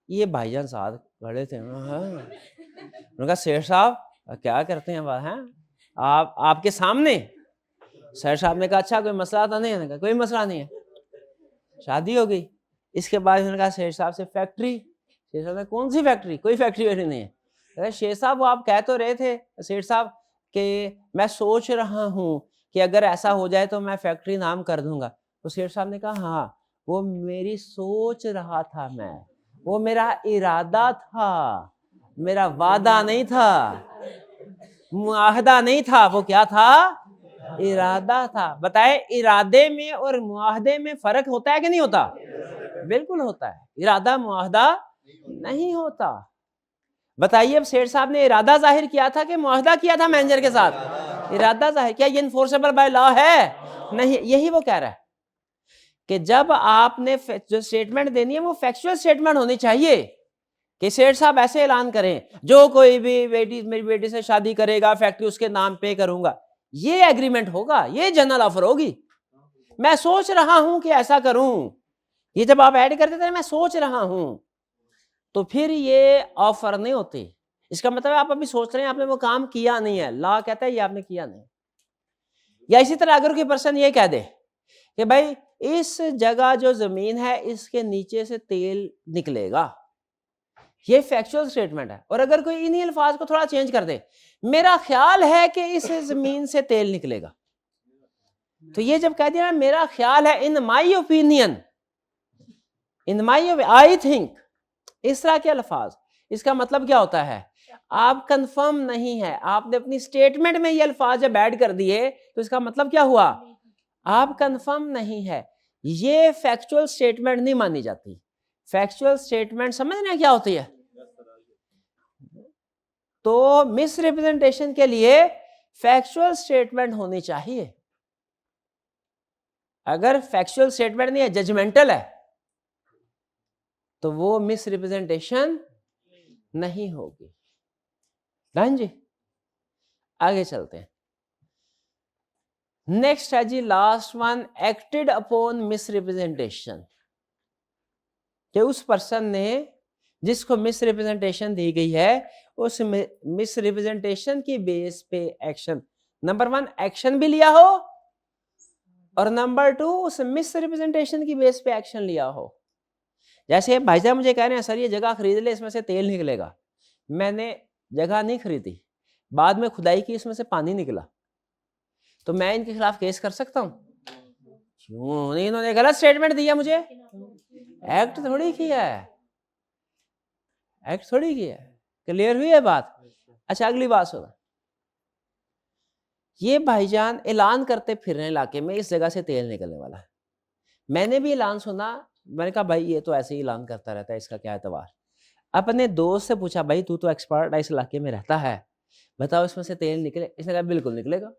ये भाईजान साहब खड़े थे, उनका सेठ साहब क्या करते हैं बात है आप आपके सामने? सेठ साहब ने कहा अच्छा कोई मसला तो नहीं है? कोई मसला नहीं है। शादी हो गई। इसके बाद उन्होंने कहा शेर साहब से फैक्ट्री। शेर साहब ने कौन सी फैक्ट्री? कोई फैक्ट्री वैक्ट्री नहीं है। अरे शेर साहब वो आप कह तो रहे थे शेर साहब कि मैं सोच रहा हूँ कि अगर ऐसा हो जाए तो मैं फैक्ट्री नाम कर दूंगा। तो शेर साहब ने कहा हाँ वो मेरी सोच रहा था, मैं वो मेरा इरादा था, मेरा वादा नहीं था, मुआहदा नहीं था, वो क्या था? इरादा था। बताए इरादे में और मुआहदे में फर्क होता है कि नहीं होता? बिल्कुल होता है। इरादा मुआहदा नहीं होता। बताइए अब सेठ साहब ने इरादा जाहिर किया था कि मुआहदा किया था मैनेजर के साथ? इरादा जाहिर किया। ये इन्फोर्सेबल बाय लॉ है? नहीं। यही वो कह रहा है कि जब आपने जो स्टेटमेंट देनी है वो फैक्चुअल स्टेटमेंट होनी चाहिए कि सेठ साहब ऐसे ऐलान करें जो कोई भी बेटी मेरी बेटी से शादी करेगा फैक्ट्री उसके नाम पे करूंगा, ये एग्रीमेंट होगा, ये जनरल ऑफर होगी। मैं सोच रहा हूं कि ऐसा करूं, ये जब आप ऐड करते थे मैं सोच रहा हूं, तो फिर ये ऑफर नहीं होती। इसका मतलब आप अभी सोच रहे हैं, आपने वो काम किया नहीं है, लॉ कहता है ये आपने किया नहीं। या इसी तरह अगर कोई पर्सन ये कह दे कि भाई इस जगह जो जमीन है इसके नीचे से तेल निकलेगा, ये फैक्चुअल स्टेटमेंट है। और अगर कोई इन्हीं अल्फाज को थोड़ा चेंज कर दे, मेरा ख्याल है कि इस जमीन से तेल निकलेगा, तो ये जब कह दिया मेरा ख्याल है, इन my opinion, in my I think, इस तरह के अल्फाज, इसका मतलब क्या होता है? आप कंफर्म नहीं है, आपने अपनी स्टेटमेंट में ये अल्फाज जब ऐड कर दिए तो इसका मतलब क्या हुआ? आप कंफर्म नहीं है। ये फैक्चुअल स्टेटमेंट नहीं मानी जाती। फैक्चुअल स्टेटमेंट समझ रहे हैं क्या होती है? तो मिस रिप्रेजेंटेशन के लिए फैक्चुअल स्टेटमेंट होनी चाहिए। अगर फैक्चुअल स्टेटमेंट नहीं है, जजमेंटल है, तो वो मिस रिप्रेजेंटेशन नहीं होगी। डन जी, आगे चलते हैं। नेक्स्ट है जी last one, acted upon misrepresentation, कि उस पर्सन ने जिसको मिसरिप्रेजेंटेशन दी गई है उस मिसरिप्रेजेंटेशन की बेस पे एक्शन, नंबर 1 एक्शन भी लिया हो और नंबर 2 उस मिसरिप्रेजेंटेशन की बेस पे एक्शन लिया हो। जैसे भाईजान मुझे कह रहे हैं सर ये जगह खरीद ले इसमें से तेल निकलेगा, मैंने जगह नहीं खरीदी, बाद में खुदाई की इसमें से पानी निकला, तो मैं इनके खिलाफ केस कर सकता हूं? क्यों नहीं, इन्होंने गलत स्टेटमेंट दिया मुझे, एक्ट थोड़ी किया है, एक्ट थोड़ी किया है। क्लियर हुई है बात? अच्छा अगली बात सुना, ये भाईजान ऐलान करते फिर रहे इलाके में इस जगह से तेल निकलने वाला है, मैंने भी ऐलान सुना, मैंने कहा भाई ये तो ऐसे ही ऐलान करता रहता है, इसका क्या एतबार। अपने दोस्त से पूछा भाई तू तो एक्सपर्ट है इस इलाके में रहता है, बताओ इसमें से तेल निकले? इसने कहा बिल्कुल निकलेगा।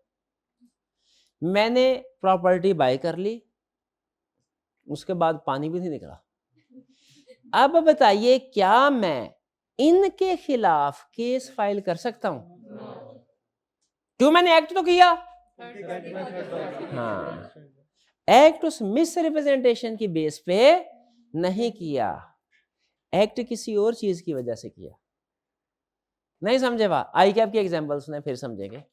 मैंने प्रॉपर्टी बाय कर ली, उसके बाद पानी भी नहीं निकला। अब बताइए क्या मैं इनके खिलाफ केस फाइल कर सकता हूं? क्यों? मैंने एक्ट तो किया। हाँ, एक्ट उस मिस रिप्रेजेंटेशन की बेस पे नहीं किया, एक्ट किसी और चीज की वजह से किया। नहीं समझे बात? आई कैप की एग्जांपल सुने फिर समझेंगे।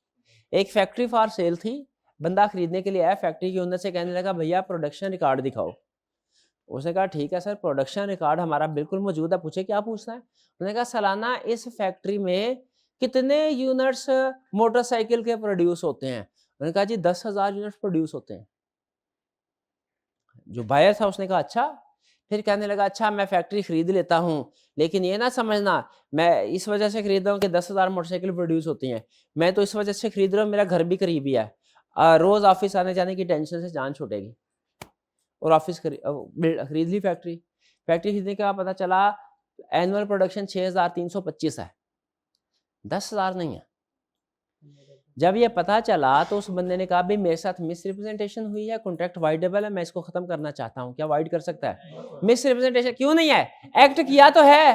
एक फैक्ट्री फॉर सेल थी, बंदा खरीदने के लिए आया, फैक्ट्री के ओनर से कहने लगा भैया प्रोडक्शन रिकॉर्ड दिखाओ। उसने कहा ठीक है सर, प्रोडक्शन रिकॉर्ड हमारा बिल्कुल मौजूद है, पूछे क्या पूछना है। उन्होंने कहा सालाना इस फैक्ट्री में कितने यूनिट्स मोटरसाइकिल के प्रोड्यूस होते हैं? उन्होंने कहा जी 10,000 यूनिट्स प्रोड्यूस होते हैं। जो बायर था उसने कहा अच्छा। फिर कहने लगा अच्छा मैं फैक्ट्री खरीद लेता हूँ, लेकिन ये ना समझना मैं इस वजह से खरीद रहा हूँ कि 10,000 मोटरसाइकिल प्रोड्यूस होती हैं, मैं तो इस वजह से खरीद रहा हूँ मेरा घर भी करीबी है, रोज ऑफिस आने जाने की टेंशन से जान छूटेगी। और ऑफिस खरीद ली फैक्ट्री। फैक्ट्री खरीदने के बाद पता चला एनुअल प्रोडक्शन 6,325 है, 10,000 नहीं है। जब ये पता चला तो उस बंदे ने कहा भाई मेरे साथ मिस रिप्रेजेंटेशन हुई है, कॉन्ट्रैक्ट वाइडेबल है, मैं इसको खत्म करना चाहता हूँ। क्या वाइड कर सकता है? मिस रिप्रेजेंटेशन क्यों नहीं है? एक्ट किया तो है।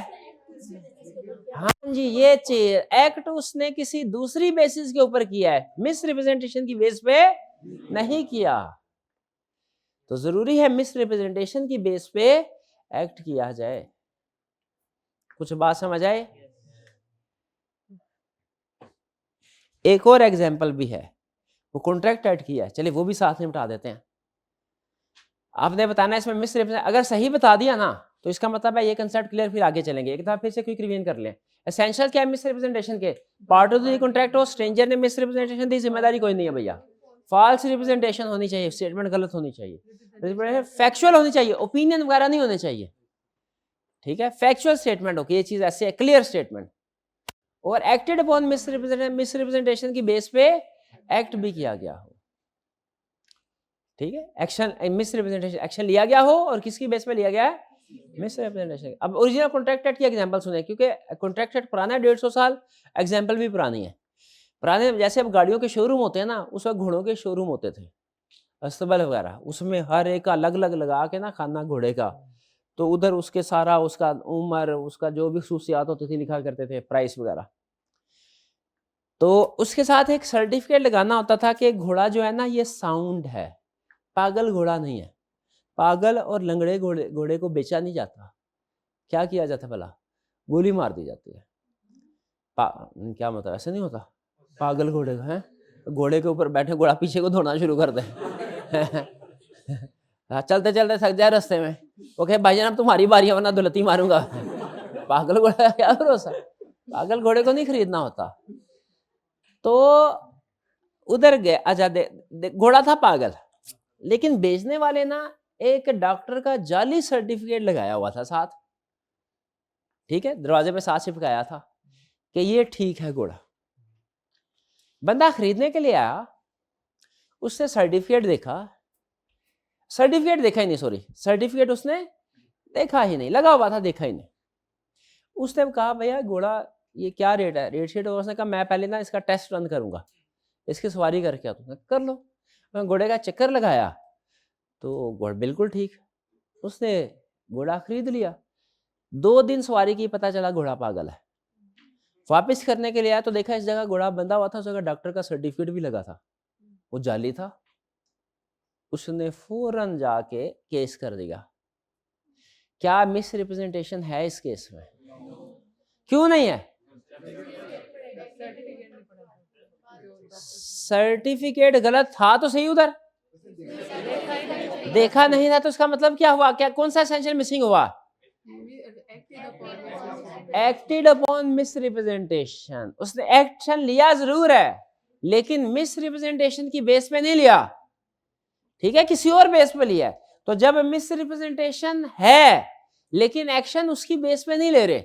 हाँ जी, ये चीज एक्ट उसने किसी दूसरी बेसिस के ऊपर किया है, मिस रिप्रेजेंटेशन की बेस पे नहीं किया। तो जरूरी है मिस रिप्रेजेंटेशन की बेस पे एक्ट किया जाए। कुछ बात समझ आए? एक और एग्जांपल भी है, वो कॉन्ट्रैक्ट ऐड किया है, चलिए वो भी साथ में बता देते हैं। आपने बताना इसमें मिस रिप्रेजेंट, अगर सही बता दिया ना तो इसका मतलब है ये कंसेप्ट क्लियर, फिर आगे चलेंगे। एक दफा फिर से क्विक रिवीजन कर लें। एसेंशियल क्या है मिस रिप्रेजेंटेशन के? पार्ट ऑफ द कॉन्ट्रैक्ट हो, स्ट्रेंजर ने मिस रिप्रेजेंटेशन दी, जिम्मेदारी कोई नहीं है भैया। फॉल्स रिप्रेजेंटेशन होनी चाहिए, स्टेटमेंट गलत होनी चाहिए, फैक्चुअल होनी चाहिए, ओपिनियन वगैरह नहीं होने चाहिए, ठीक है? फैक्चुअल स्टेटमेंट हो कि ये चीज ऐसे है, क्लियर स्टेटमेंट। और एक्टेड अपॉन मिस रिप्रेजेंटेशन की बेस पे एक्ट भी किया गया हो, ठीक है? एक्शन मिस रिप्रेजेंटेशन एक्शन लिया गया हो, और किसकी बेस पे लिया गया है? Miss representation. अब ओरिजिनल कॉन्ट्रैक्ट एक्ट की एग्जांपल सुने, क्योंकि कॉन्ट्रैक्ट एक्ट पुराना है 150 साल, एग्जांपल भी पुरानी है। पुराने जैसे अब गाड़ियों के शोरूम होते हैं ना, उस वक्त घोड़ों के शोरूम होते थे, अस्तबल वगैरह, उसमें हर एक का अलग अलग लगा के ना खाना घोड़े का, तो उधर उसके सारा उसका उम्र, उसका जो भी खसूसियात होती थी लिखा करते थे, प्राइस वगैरह। तो उसके साथ एक सर्टिफिकेट लगाना होता था कि घोड़ा जो है ना ये साउंड है, पागल घोड़ा नहीं है। पागल और लंगड़े घोड़े को बेचा नहीं जाता, क्या किया जाता भला? गोली मार दी जाती है। क्या मतलब ऐसे नहीं होता? पागल घोड़े का है, घोड़े के ऊपर बैठे घोड़ा पीछे को दौड़ना शुरू कर दे चलते चलते थक जाए रास्ते में, ओके भाईजान अब तुम्हारी बारी है वरना दुलती मारूंगा पागल घोड़े का क्या भरोसा? पागल घोड़े को नहीं खरीदना होता। तो उधर गए, अच्छा घोड़ा था पागल, लेकिन बेचने वाले ना एक डॉक्टर का जाली सर्टिफिकेट लगाया हुआ था साथ, ठीक है? दरवाजे पे साथ चिपकाया था कि ये ठीक है घोड़ा। बंदा खरीदने के लिए आया, उसने सर्टिफिकेट देखा, सर्टिफिकेट उसने देखा ही नहीं, लगा हुआ था, देखा ही नहीं। उसने कहा भैया घोड़ा ये क्या रेट है? Rate sheet. उसने कहा मैं पहले ना इसका टेस्ट रन करूंगा, इसकी सवारी करके आता हूं। कर लो। मैं घोड़े का चक्कर लगाया तो घोड़ा बिल्कुल ठीक, उसने घोड़ा खरीद लिया। 2 दिन सवारी की, पता चला घोड़ा पागल है। वापस करने के लिए आया तो देखा इस जगह घोड़ा बंधा हुआ था, उस जगह डॉक्टर का सर्टिफिकेट भी लगा था, वो जाली था। उसने फौरन जाके केस कर दिया। क्या मिस रिप्रेजेंटेशन है इस केस में? क्यों नहीं है? सर्टिफिकेट गलत था तो सही, उधर देखा नहीं था तो इसका मतलब क्या हुआ? क्या कौन सा एसेंशियल मिसिंग हुआ? Acted upon miss representation. उसने एक्शन लिया जरूर है लेकिन मिस रिप्रेजेंटेशन की बेस पे नहीं लिया, ठीक है, किसी और बेस पे लिया है। तो जब मिस रिप्रेजेंटेशन है लेकिन एक्शन उसकी बेस पे नहीं ले रहे,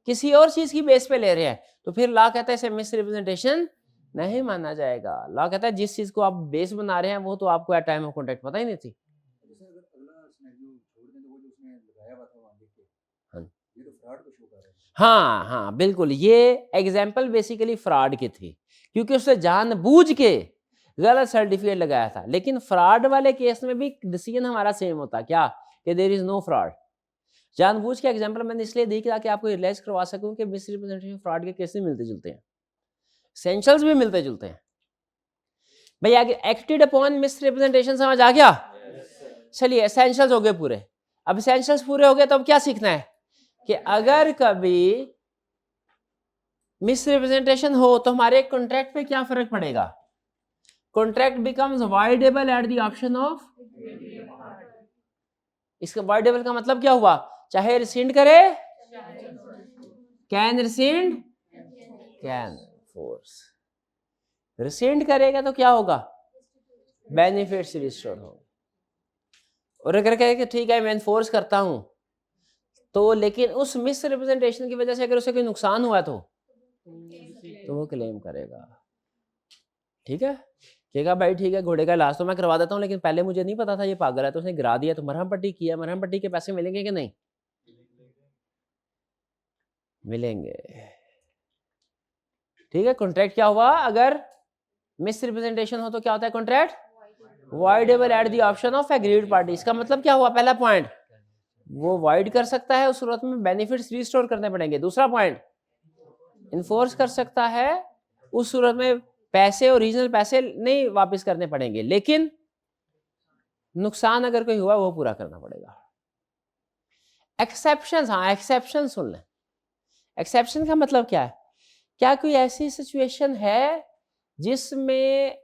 किसी और चीज की बेस पे ले रहे हैं, तो फिर लॉ कहता है इसे मिस रिप्रेजेंटेशन नहीं माना जाएगा। लॉ कहता है जिस चीज को आप बेस बना रहे हैं वो तो आपको एट टाइम ऑफ कॉन्टैक्ट पता ही नहीं थी। हाँ हाँ बिल्कुल, ये एग्जाम्पल बेसिकली फ्रॉड की थी क्योंकि उसने जानबूझ के गलत सर्टिफिकेट लगाया था। लेकिन फ्रॉड वाले केस में भी डिसीजन हमारा सेम होता, क्या कि देयर इज नो फ्रॉड। जानबूझ के एग्जाम्पल मैंने इसलिए दी कि आपको रियलाइज करवा सकूं कि मिस रिप्रेजेंटेशन फ्रॉड के केसेस मिलते जुलते हैं, एसेंशियल्स भी मिलते जुलते हैं। भैया एक्टेड अपॉन मिस रिप्रेजेंटेशन समझ आ गया? चलिए एसेंशियल्स हो गए पूरे। अब एसेंशियल्स पूरे हो गए तो अब क्या सीखना है कि अगर कभी मिस रिप्रेजेंटेशन हो तो हमारे कॉन्ट्रैक्ट पे क्या फर्क पड़ेगा? Contract becomes voidable eight the option of. इसका वाइडेबल का मतलब क्या हुआ? चाहे रिसेंड करे, can resend, can force. Resend करेगा तो क्या होगा? बेनिफिट्स रिस्टोर होगा। और अगर कहे कि ठीक है मैं एनफोर्स करता हूं तो लेकिन उस मिस रिप्रेजेंटेशन की वजह से अगर उसे कोई नुकसान हुआ तो वो क्लेम करेगा। ठीक है, कहेगा भाई ठीक है घोड़े का इलाज तो मैं करवा देता हूँ लेकिन पहले मुझे नहीं पता था ये पागल है तो उसने गिरा दिया तो मरहम पट्टी किया, मरहम पट्टी के पैसे मिलेंगे कि नहीं? मिलेंगे। ठीक है, कॉन्ट्रैक्ट क्या हुआ? अगर मिस रिप्रेजेंटेशन हो तो क्या होता है contract? Voidable eight the option of agreed party. इसका मतलब क्या हुआ? पहला पॉइंट, वो वाइड कर सकता है, उस सूरत में बेनिफिट्स रिस्टोर करने पड़ेंगे। दूसरा पॉइंट, इन्फोर्स कर सकता है, उस सूरत में पैसे, ओरिजिनल पैसे नहीं वापस करने पड़ेंगे लेकिन नुकसान अगर कोई हुआ वो पूरा करना पड़ेगा। एक्सेप्शन, हाँ एक्सेप्शन सुन लें। एक्सेप्शन का मतलब क्या है? क्या कोई ऐसी सिचुएशन है जिसमें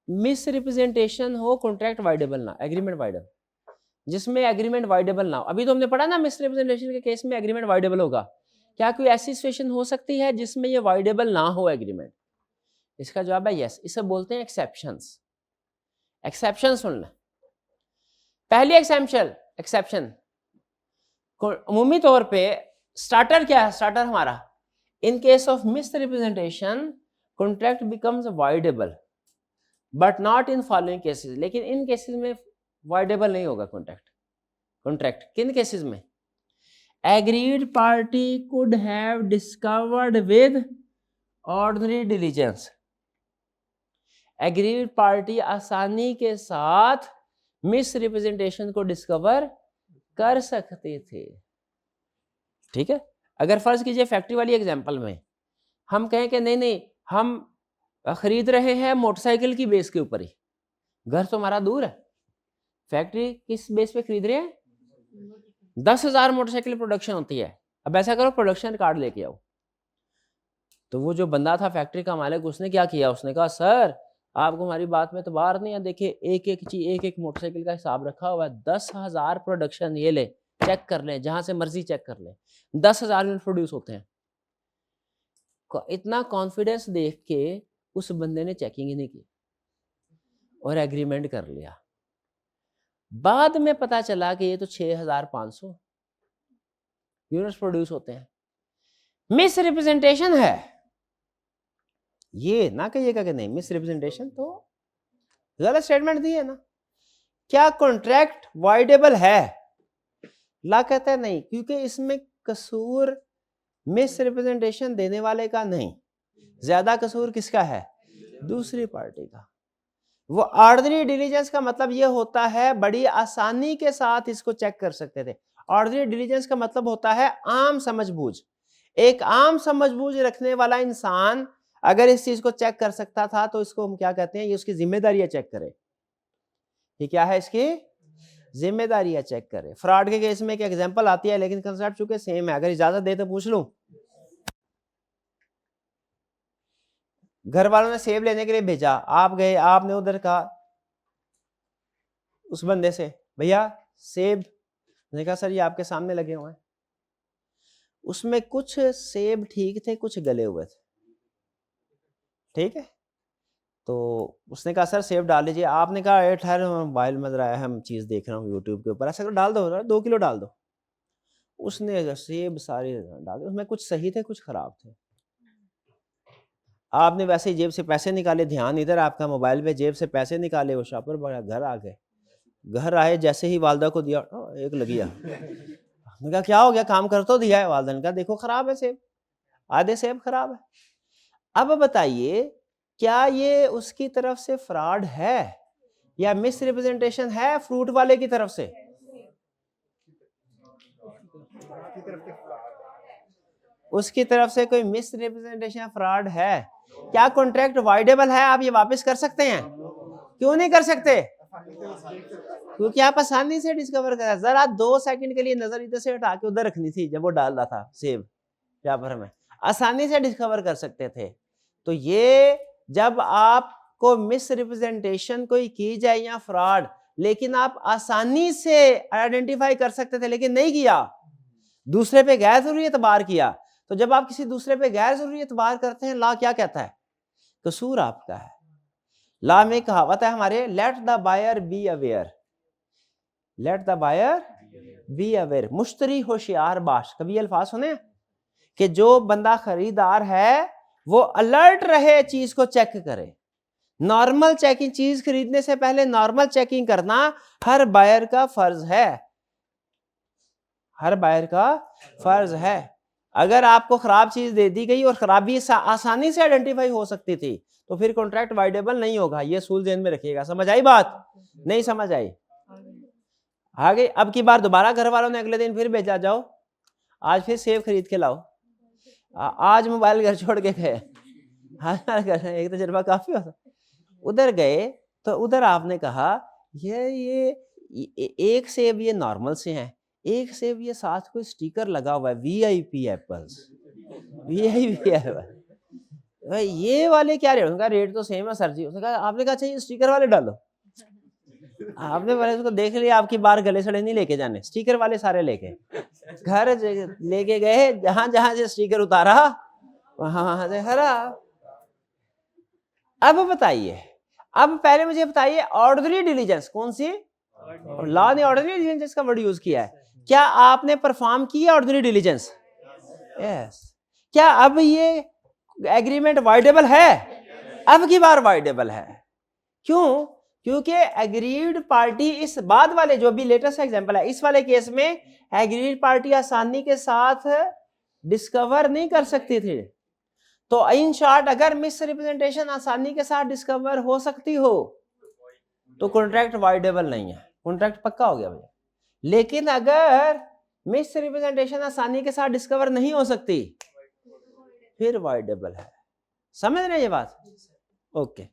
मिस रिप्रेजेंटेशन हो, कॉन्ट्रैक्ट वाइडेबल ना, एग्रीमेंट वाइडेबल, जिसमें एग्रीमेंट वाइडेबल ना हो? अभी तो हमने पढ़ा ना मिस रिप्रेजेंटेशन के केस में एग्रीमेंट वाइडेबल होगा। क्या कोई ऐसी सिचुएशन हो सकती है जिसमें ये वाइडेबल ना हो एग्रीमेंट? इसका जवाब है यस। इसे बोलते हैं एक्सेप्शंस। एक्सेप्शन सुन लें। पहली एक्सेप्शन अमूमी तौर पे स्टार्टर क्या है? स्टार्टर हमारा, in case of miss representation contract becomes voidable but not in following cases. लेकिन इन केसेस में वाइडेबल नहीं होगा कॉन्ट्रैक्ट। किन केसेस में? Agreed party could have discovered with ordinary diligence. Agreed party आसानी के साथ मिस रिप्रेजेंटेशन को डिस्कवर कर सकते थे। ठीक है, अगर फर्ज कीजिए फैक्ट्री वाली एग्जांपल में हम कहें कि नहीं हम खरीद रहे हैं मोटरसाइकिल की बेस के ऊपर ही, घर तो हमारा दूर है, फैक्ट्री किस बेस पे खरीद रहे हैं? 10,000 मोटरसाइकिल प्रोडक्शन होती है। अब ऐसा करो प्रोडक्शन कार्ड लेके आओ। तो वो जो बंदा था फैक्ट्री का मालिक, उसने क्या किया? उसने कहा सर आपको हमारी बात में एतबार नहीं है, देखिए एक एक चीज, एक एक मोटरसाइकिल का हिसाब रखा हुआ है, 10,000 प्रोडक्शन, ये ले चेक कर लें, जहां से मर्जी चेक कर लें, 10,000 यूनिट प्रोड्यूस होते हैं। इतना कॉन्फिडेंस देख के उस बंदे ने चेकिंग ही नहीं की और एग्रीमेंट कर लिया। बाद में पता चला कि ये तो 6,500 यूनिट्स प्रोड्यूस होते हैं। मिस रिप्रेजेंटेशन है, ये ना कहिएगा कि नहीं मिस रिप्रेजेंटेशन, तो गलत स्टेटमेंट दी है ना। क्या कॉन्ट्रैक्ट वाइडेबल है? ला कहता है नहीं, क्योंकि इसमें कसूर मिस रिप्रेजेंटेशन देने वाले का नहीं, ज्यादा कसूर किसका है? दूसरी पार्टी का। वो ऑर्डिनरी डिलीजेंस का मतलब ये होता है बड़ी आसानी के साथ इसको चेक कर सकते थे। ऑर्डिनरी डिलीजेंस का मतलब होता है आम समझबूझ। एक आम समझबूझ रखने वाला इंसान अगर इस चीज को चेक कर सकता था तो इसको हम क्या कहते हैं? ये उसकी जिम्मेदारी है चेक करे। ये क्या है, इसकी जिम्मेदारी है, चेक करें। फ्रॉड के केस में एक एग्जांपल आती है लेकिन कंसेप्ट चूंकि सेम है। अगर इजाजत दे तो पूछ लूं। घर वालों ने सेब लेने के लिए भेजा, आप गए, आपने उधर कहा उस बंदे से, भैया सेब, मैंने कहा सर ये आपके सामने लगे हुए हैं। उसमें कुछ सेब ठीक थे, कुछ गले हुए थे, ठीक है। तो उसने कहा सर सेब डाल लीजिए। आपने कहा ए ठहर, मोबाइल में जरा हम चीज़ देख रहा हूँ यूट्यूब के ऊपर, ऐसा डाल दो, 2 किलो डाल दो। उसने सेब सारे डाल दिए, उसमें कुछ सही थे कुछ खराब थे। आपने वैसे ही जेब से पैसे निकाले, ध्यान इधर आपका मोबाइल पे, जेब से पैसे निकाले, वो शॉपर बड़ा, घर आ गए। घर आए जैसे ही वालदा को दिया, एक लगिया। मैंने कहा क्या हो गया, काम कर तो दिया है। वालदा ने कहा देखो खराब है सेब, आधे सेब खराब है। अब बताइए क्या ये उसकी तरफ से फ्रॉड है या मिस रिप्रेजेंटेशन है फ्रूट वाले की तरफ से? उसकी तरफ से कोई मिस रिप्रेजेंटेशन फ्रॉड है। क्या कॉन्ट्रैक्ट वाइडेबल है? आप ये वापस कर सकते हैं? क्यों नहीं कर सकते? क्योंकि आप आसानी से डिस्कवर कर, जरा 2 सेकंड के लिए नजर इधर से हटा के उधर रखनी थी, जब वो डाल रहा था सेब पेपर में, आसानी से डिस्कवर कर सकते थे। तो ये जब आपको मिस रिप्रेजेंटेशन कोई की जाए या फ्रॉड, लेकिन आप आसानी से आइडेंटिफाई कर सकते थे लेकिन नहीं किया, दूसरे पे गैर जरूरी एतबार किया। तो जब आप किसी दूसरे पे गैर जरूरी एतबार करते हैं, लॉ क्या कहता है? कसूर आपका है। लॉ में कहावत है हमारे, let the buyer be aware, let the buyer be aware, मुश्तरी होशियार बाश। कभी अल्फाज सुने कि जो बंदा खरीदार है वो अलर्ट रहे, चीज को चेक करे। नॉर्मल चेकिंग, चीज खरीदने से पहले नॉर्मल चेकिंग करना हर बायर का फर्ज है, हर बायर का फर्ज है। अगर आपको खराब चीज दे दी गई और खराबी आसानी से आइडेंटिफाई हो सकती थी तो फिर कॉन्ट्रैक्ट वाइडेबल नहीं होगा। ये सूल ज़हन में रखिएगा। समझ आई बात? नहीं समझ आई? आगे अब की बार दोबारा घर वालों ने अगले दिन फिर भेजा, जाओ आज फिर सेब खरीद के लाओ। आज मोबाइल घर छोड़ के गए, एक तजर्बा काफी होता। उधर गए तो उधर आपने कहा ये एक सेब ये नॉर्मल से हैं, एक सेब ये साथ कोई स्टिकर लगा हुआ है VIP एप्पल्स, VIP एप्पल, भाई ये वाले क्या रेट? उनका रेट तो सेम है सर जी। उसने कहा, आपने कहा अच्छा ये स्टिकर वाले डालो। आपने बोले उसको देख लिया, आपकी बार गले सड़े नहीं लेके जाने, स्टिकर वाले सारे लेके घर लेके गए, जहां जहां से स्टिकर उतारा वहां से हरा। अब बताइए, अब पहले मुझे बताइए ऑर्डिनरी डिलीजेंस कौन सी? लॉ ने ऑर्डिनरी डिलीजेंस का वर्ड यूज किया है। क्या आपने परफॉर्म की ऑर्डिनरी डिलीजेंस? यस। क्या अब ये एग्रीमेंट वाइडेबल है? अब की बार वाइडेबल है। क्यों? क्योंकि एग्रीड पार्टी, इस बाद वाले जो भी लेटेस्ट एग्जांपल है, इस वाले केस में एग्रीड पार्टी आसानी के साथ डिस्कवर नहीं कर सकती थी। तो इन शॉर्ट, अगर मिस रिप्रेजेंटेशन आसानी के साथ डिस्कवर हो सकती हो तो कॉन्ट्रैक्ट वाइडेबल नहीं है, कॉन्ट्रैक्ट पक्का हो गया भैया। लेकिन अगर मिस रिप्रेजेंटेशन आसानी के साथ डिस्कवर नहीं हो सकती फिर वाइडेबल है। समझ रहे हैं ये बात? ओके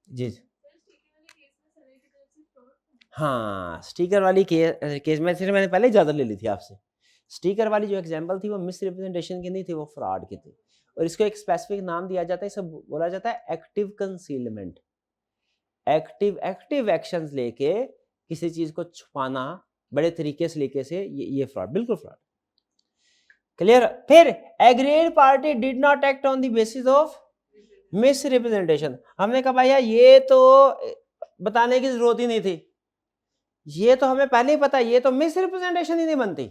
जी। हाँ, स्टिकर वाली केस में सिर्फ मैंने पहले इजाजत ले ली थी आपसे। स्टिकर वाली जो एग्जांपल थी वो मिस रिप्रेजेंटेशन की नहीं थी, वो फ्रॉड की थी। और इसको एक स्पेसिफिक नाम दिया जाता है, इसे बोला जाता है एक्टिव कंसीलमेंट। एक्टिव एक्शंस लेके किसी चीज को छुपाना बड़े तरीके से ये फ्रॉड, बिल्कुल फ्रॉड। क्लियर? फिर agreed party did not act on the basis of miss representation. हमने कहा भैया ये तो बताने की जरूरत ही नहीं थी, ये तो हमें पहले ही पता, ये तो मिस रिप्रेजेंटेशन ही नहीं बनती।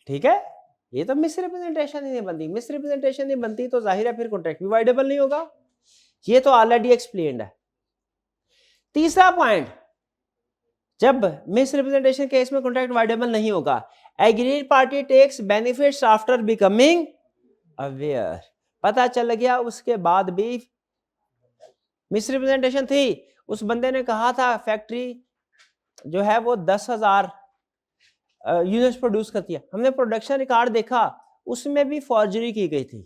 ठीक है, ये तो मिस रिप्रेजेंटेशन ही नहीं बनती। मिस रिप्रेजेंटेशन नहीं बनती तो जाहिर है फिर कॉन्ट्रैक्ट भी वाइडेबल नहीं होगा। ये तो ऑलरेडी एक्सप्लेन्ड है। तीसरा पॉइंट, जब मिस रिप्रेजेंटेशन केस में कॉन्ट्रैक्ट वाइडेबल नहीं होगा, aggrieved party takes benefits after becoming aware. पता चल गया उसके बाद भी मिस रिप्रेजेंटेशन थी। उस बंदे ने कहा था फैक्ट्री जो है वो 10,000 यूनिट्स प्रोड्यूस करती है, हमने प्रोडक्शन रिकॉर्ड देखा उसमें भी फॉर्जरी की गई थी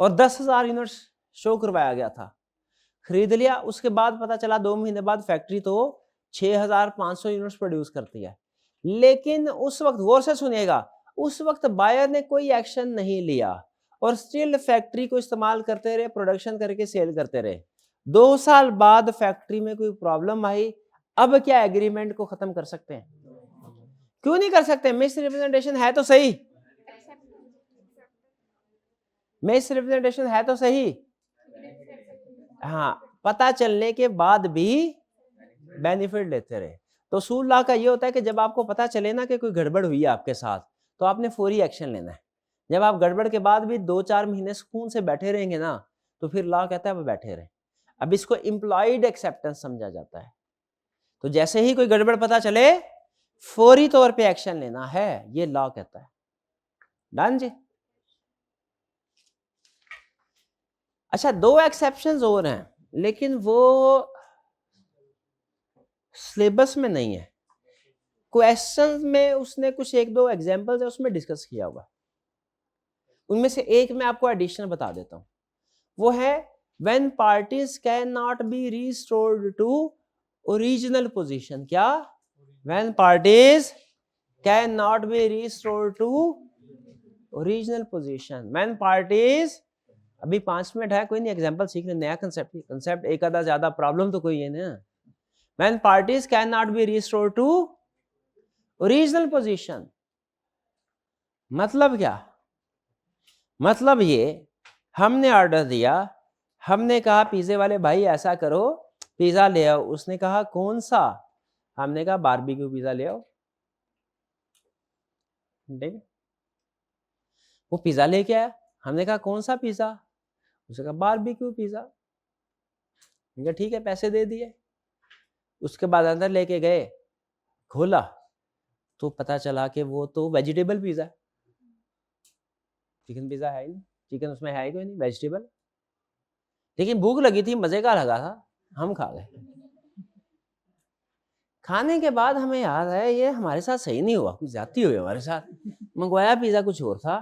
और 10,000 यूनिट्स शो करवाया गया था। खरीद लिया, उसके बाद पता चला 2 महीने बाद फैक्ट्री तो 6500 यूनिट्स प्रोड्यूस करती है, लेकिन उस वक्त गौर से सुनिएगा, उस वक्त बायर ने कोई एक्शन नहीं लिया और स्टिल फैक्ट्री को इस्तेमाल करते रहे, प्रोडक्शन करके सेल करते रहे। 2 साल बाद फैक्ट्री में कोई प्रॉब्लम आई, अब क्या एग्रीमेंट को खत्म कर सकते हैं? क्यों नहीं कर सकते? मिस रिप्रेजेंटेशन है तो सही, मिस रिप्रेजेंटेशन है तो सही। हाँ, पता चलने के बाद भी बेनिफिट लेते रहे। तो सूल लॉ का ये होता है कि जब आपको पता चले ना कि कोई गड़बड़ हुई है आपके साथ, तो आपने फौरी एक्शन लेना है। जब आप गड़बड़ के बाद भी 2-4 महीने सुकून से बैठे रहेंगे ना, तो फिर लॉ कहता है वो बैठे रहे। अब इसको इम्प्लॉयड एक्सेप्टेंस समझा जाता है। तो जैसे ही कोई गड़बड़ पता चले, फौरी तौर पे एक्शन लेना है, ये लॉ कहता है। डन जी। अच्छा, 2 एक्सेप्शंस और हैं, लेकिन वो सिलेबस में नहीं है। क्वेश्चंस में उसने कुछ 1-2 एग्जांपल्स है, उसमें डिस्कस किया हुआ। उनमें से एक मैं आपको एडिशनल बता देता हूं। वो है when parties can not be restored to original position. क्या? When parties can not be restored to original position. When parties, अभी 5 मिनट है, कोई नहीं, एग्जांपल सीख ले, नया कंसेप्ट एक आधा ज्यादा प्रॉब्लम तो कोई है ना। When parties can not be restored to original position, मतलब क्या? मतलब ये, हमने ऑर्डर दिया, हमने कहा पिज्जे वाले भाई ऐसा करो, पिज्जा ले आओ। उसने कहा कौन सा? हमने कहा बारबेक्यू पिज्जा ले आओ। ठीक है, वो पिज्जा लेके आया, हमने कहा कौन सा पिज्जा? उसने कहा बारबेक्यू पिज्जा। ठीक है, पैसे दे दिए। उसके बाद अंदर लेके गए, खोला तो पता चला कि वो तो वेजिटेबल पिज्जा है। चिकन पिज्जा है ही नहीं, चिकन उसमें है ही कोई नहीं, वेजिटेबल। लेकिन भूख लगी थी, मजे का लगा था, हम खा गए। खाने के बाद हमें याद है ये हमारे साथ सही नहीं हुआ, कुछ ज्यादती हुई हमारे साथ। मंगवाया पिज्जा कुछ और था,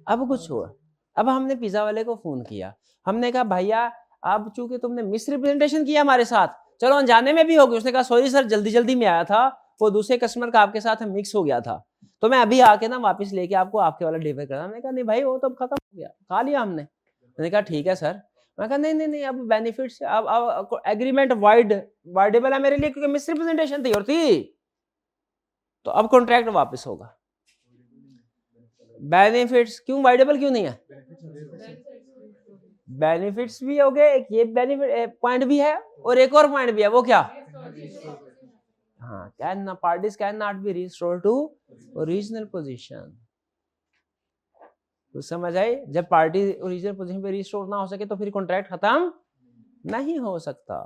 अब कुछ और। अब हमने पिज्जा वाले को फोन किया, हमने कहा भैया अब चूंकि तुमने मिस रिप्रेजेंटेशन किया हमारे साथ, चलो अनजाने में भी होगी। उसने कहा सॉरी सर, जल्दी जल्दी में आया था, वो दूसरे कस्टमर का आपके साथ मिक्स हो गया था, तो मैं अभी आके ना वापस लेके आपको आपके वाला डिलीवर कर रहा। हमने कहा नहीं भाई, वो तो खत्म हो गया, खा लिया हमने। मैंने कहा ठीक है सर। मैं कहा नहीं नहीं नहीं, अब बेनिफिट्स, अब एग्रीमेंट वाइडेबल है मेरे लिए, क्योंकि मिस रिप्रेजेंटेशन थी और थी, तो अब कॉन्ट्रैक्ट वापस होगा। बेनिफिट्स क्यों वाइडेबल क्यों नहीं है? बेनिफिट्स भी हो गए, एक ये बेनिफिट पॉइंट भी है और एक और पॉइंट भी है, वो क्या? हाँ, can parties can not be restored to original position. तो समझ आई? जब पार्टी ओरिजिनल पोजीशन पे रिस्टोर ना हो सके तो फिर कॉन्ट्रैक्ट खत्म नहीं हो सकता।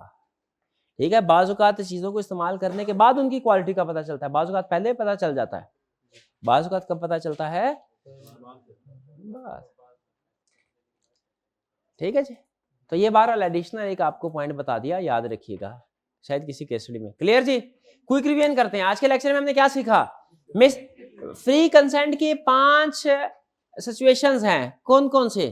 ठीक है, बाज़ औक़ात चीजों को इस्तेमाल करने के बाद उनकी क्वालिटी का पता चलता है, बाज़ औक़ात पहले पता चल जाता है। बाज़ औक़ात कब पता चलता है? ठीक है जी। तो ये बहरहाल एडिशनल एक आपको पॉइंट बता दिया, याद रखिएगा, शायद किसी केस स्टडी में। क्लियर जी? क्विक रिवीजन करते हैं। आज के लेक्चर में हमने क्या सीखा? मिस फ्री कंसेंट की 5 सिचुएशंस हैं। कौन कौन से?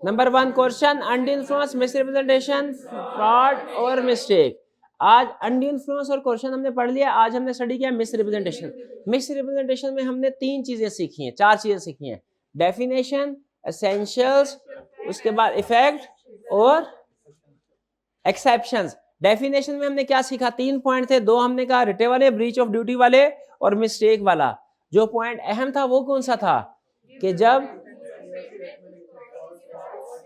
Number 1 question, undue influence, miss representation, fraud और मिस्टेक। आज अनड्यू इन्फ्लुएंस और क्वेश्चन हमने पढ़ लिया। आज हमने स्टडी किया मिस रिप्रेजेंटेशन। मिस रिप्रेजेंटेशन में हमने 3 चीजें सीखी हैं, 4 चीजें सीखी हैं। डेफिनेशन, एसेंशियल्स, उसके बाद इफेक्ट और एक्सेप्शंस। डेफिनेशन में हमने क्या सीखा? 3 पॉइंट थे, 2 हमने कहा रिटे वाले, ब्रीच ऑफ ड्यूटी वाले और मिस्टेक वाला। जो पॉइंट अहम था वो कौन सा था? कि जब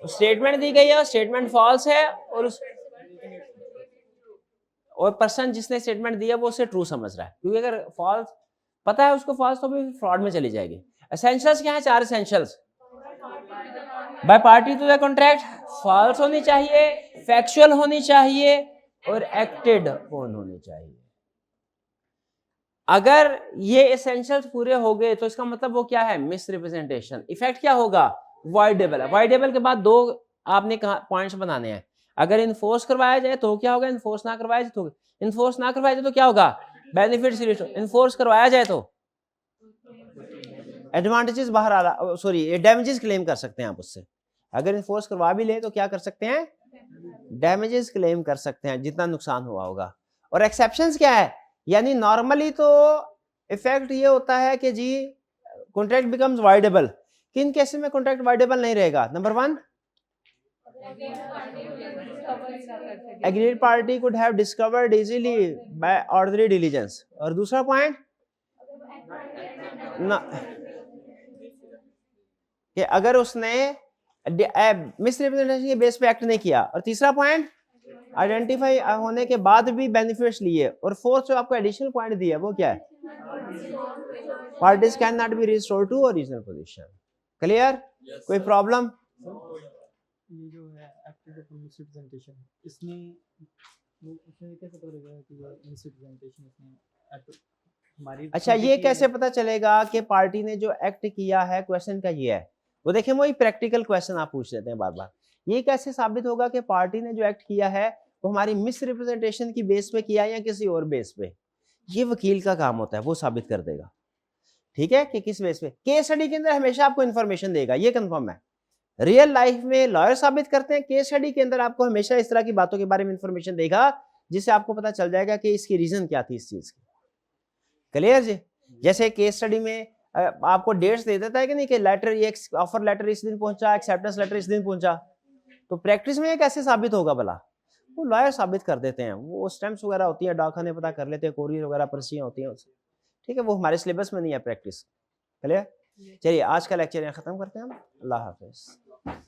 स्टेटमेंट दी गई है, स्टेटमेंट फॉल्स है और पर्सन जिसने स्टेटमेंट दिया वो उसे ट्रू समझ रहा है, क्योंकि अगर फॉल्स पता है उसको फॉल्स, तो भी फ्रॉड में चली जाएगी। एसेंशियल्स क्या है? 4 essentials. By party to the contract, false होनी चाहिए, फैक्चुअल होनी चाहिए और एक्टेड ऑन होनी चाहिए। अगर ये एसेंशियल्स पूरे हो गए तो इसका मतलब वो क्या है? Miss representation. इफेक्ट क्या होगा? वाइडेबल है। वाइडेबल के बाद 2 आपने पॉइंट्स बनाने हैं। अगर इन्फोर्स करवाया जाए तो क्या होगा? इन्फोर्स ना करवाया जाए तो, इन्फोर्स ना करवाया जाए तो क्या होगा? Benefits restore. इन्फोर्स करवाया जाए तो एडवांटेजेस बाहर आ रहा, सॉरी डैमेजेस क्लेम कर सकते हैं आप उससे। अगर इन्फोर्स करवा भी ले तो क्या कर सकते हैं? डैमेजेस क्लेम कर सकते हैं जितना नुकसान हुआ होगा। और एक्सेप्शंस क्या है, यानी नॉर्मली तो इफेक्ट ये होता है कि जी कॉन्ट्रैक्ट बिकम्स वाइडेबल, किन केसेस में कॉन्ट्रैक्ट वाइडेबल नहीं रहेगा? Number 1, agreed party could have discovered easily by ordinary diligence. और दूसरा पॉइंट कि अगर उसने मिसरिप्रेजेंटेशन के बेस पे एक्ट नहीं किया। और तीसरा पॉइंट आइडेंटिफाई होने के बाद भी बेनिफिट्स लिए। और फोर्थ जो आपको एडिशनल पॉइंट दिया वो क्या है? Parties can not be restored to original position. Clear? कोई प्रॉब्लम? ये जो है एक्ट ऑफ मिसरिप्रेजेंटेशन, इसमें इसमें कैसे पता लगेगा कि ये मिसरिप्रेजेंटेशन इसमें एक्ट हमारी? अच्छा, ये कैसे पता चलेगा कि पार्टी ने जो एक्ट किया है? क्वेश्चन का ये है, वो देखिए वही प्रैक्टिकल क्वेश्चन आप पूछ लेते हैं बार बार। ये कैसे साबित होगा कि पार्टी ने जो एक्ट किया है वो हमारी मिस रिप्रेजेंटेशन की बेस पे किया या किसी और बेस पे? ये वकील का काम होता है, वो साबित कर देगा। ठीक है, कि किस बेस पे। केस स्टडी के अंदर हमेशा आपको इन्फॉर्मेशन देगा, ये कंफर्म है। रियल लाइफ में लॉयर साबित करते हैं, केस स्टडी के अंदर आपको हमेशा इस तरह की बातों के बारे में इंफॉर्मेशन देगा जिससे आपको पता चल जाएगा कि इसकी रीजन क्या थी इस चीज की। क्लियर जी? जैसे केस स्टडी में आपको डेट्स दे देता है कि नहीं, कि लेटर, ये ऑफर लेटर इस दिन पहुंचा, एक्सेप्टेंस लेटर इस दिन पहुंचा। तो प्रैक्टिस में ये कैसे साबित होगा भला? वो लॉयर साबित कर देते हैं, वो स्टैम्प्स वगैरह होती है, डाकखाने पता कर लेते हैं, कोरियर वगैरह पर्चियां होती हैं उससे। ठीक है, वो हमारे सिलेबस में नहीं है प्रैक्टिस। क्लियर? चलिए आज का लेक्चर यहाँ खत्म करते हैं हम। अल्लाह हाफिज।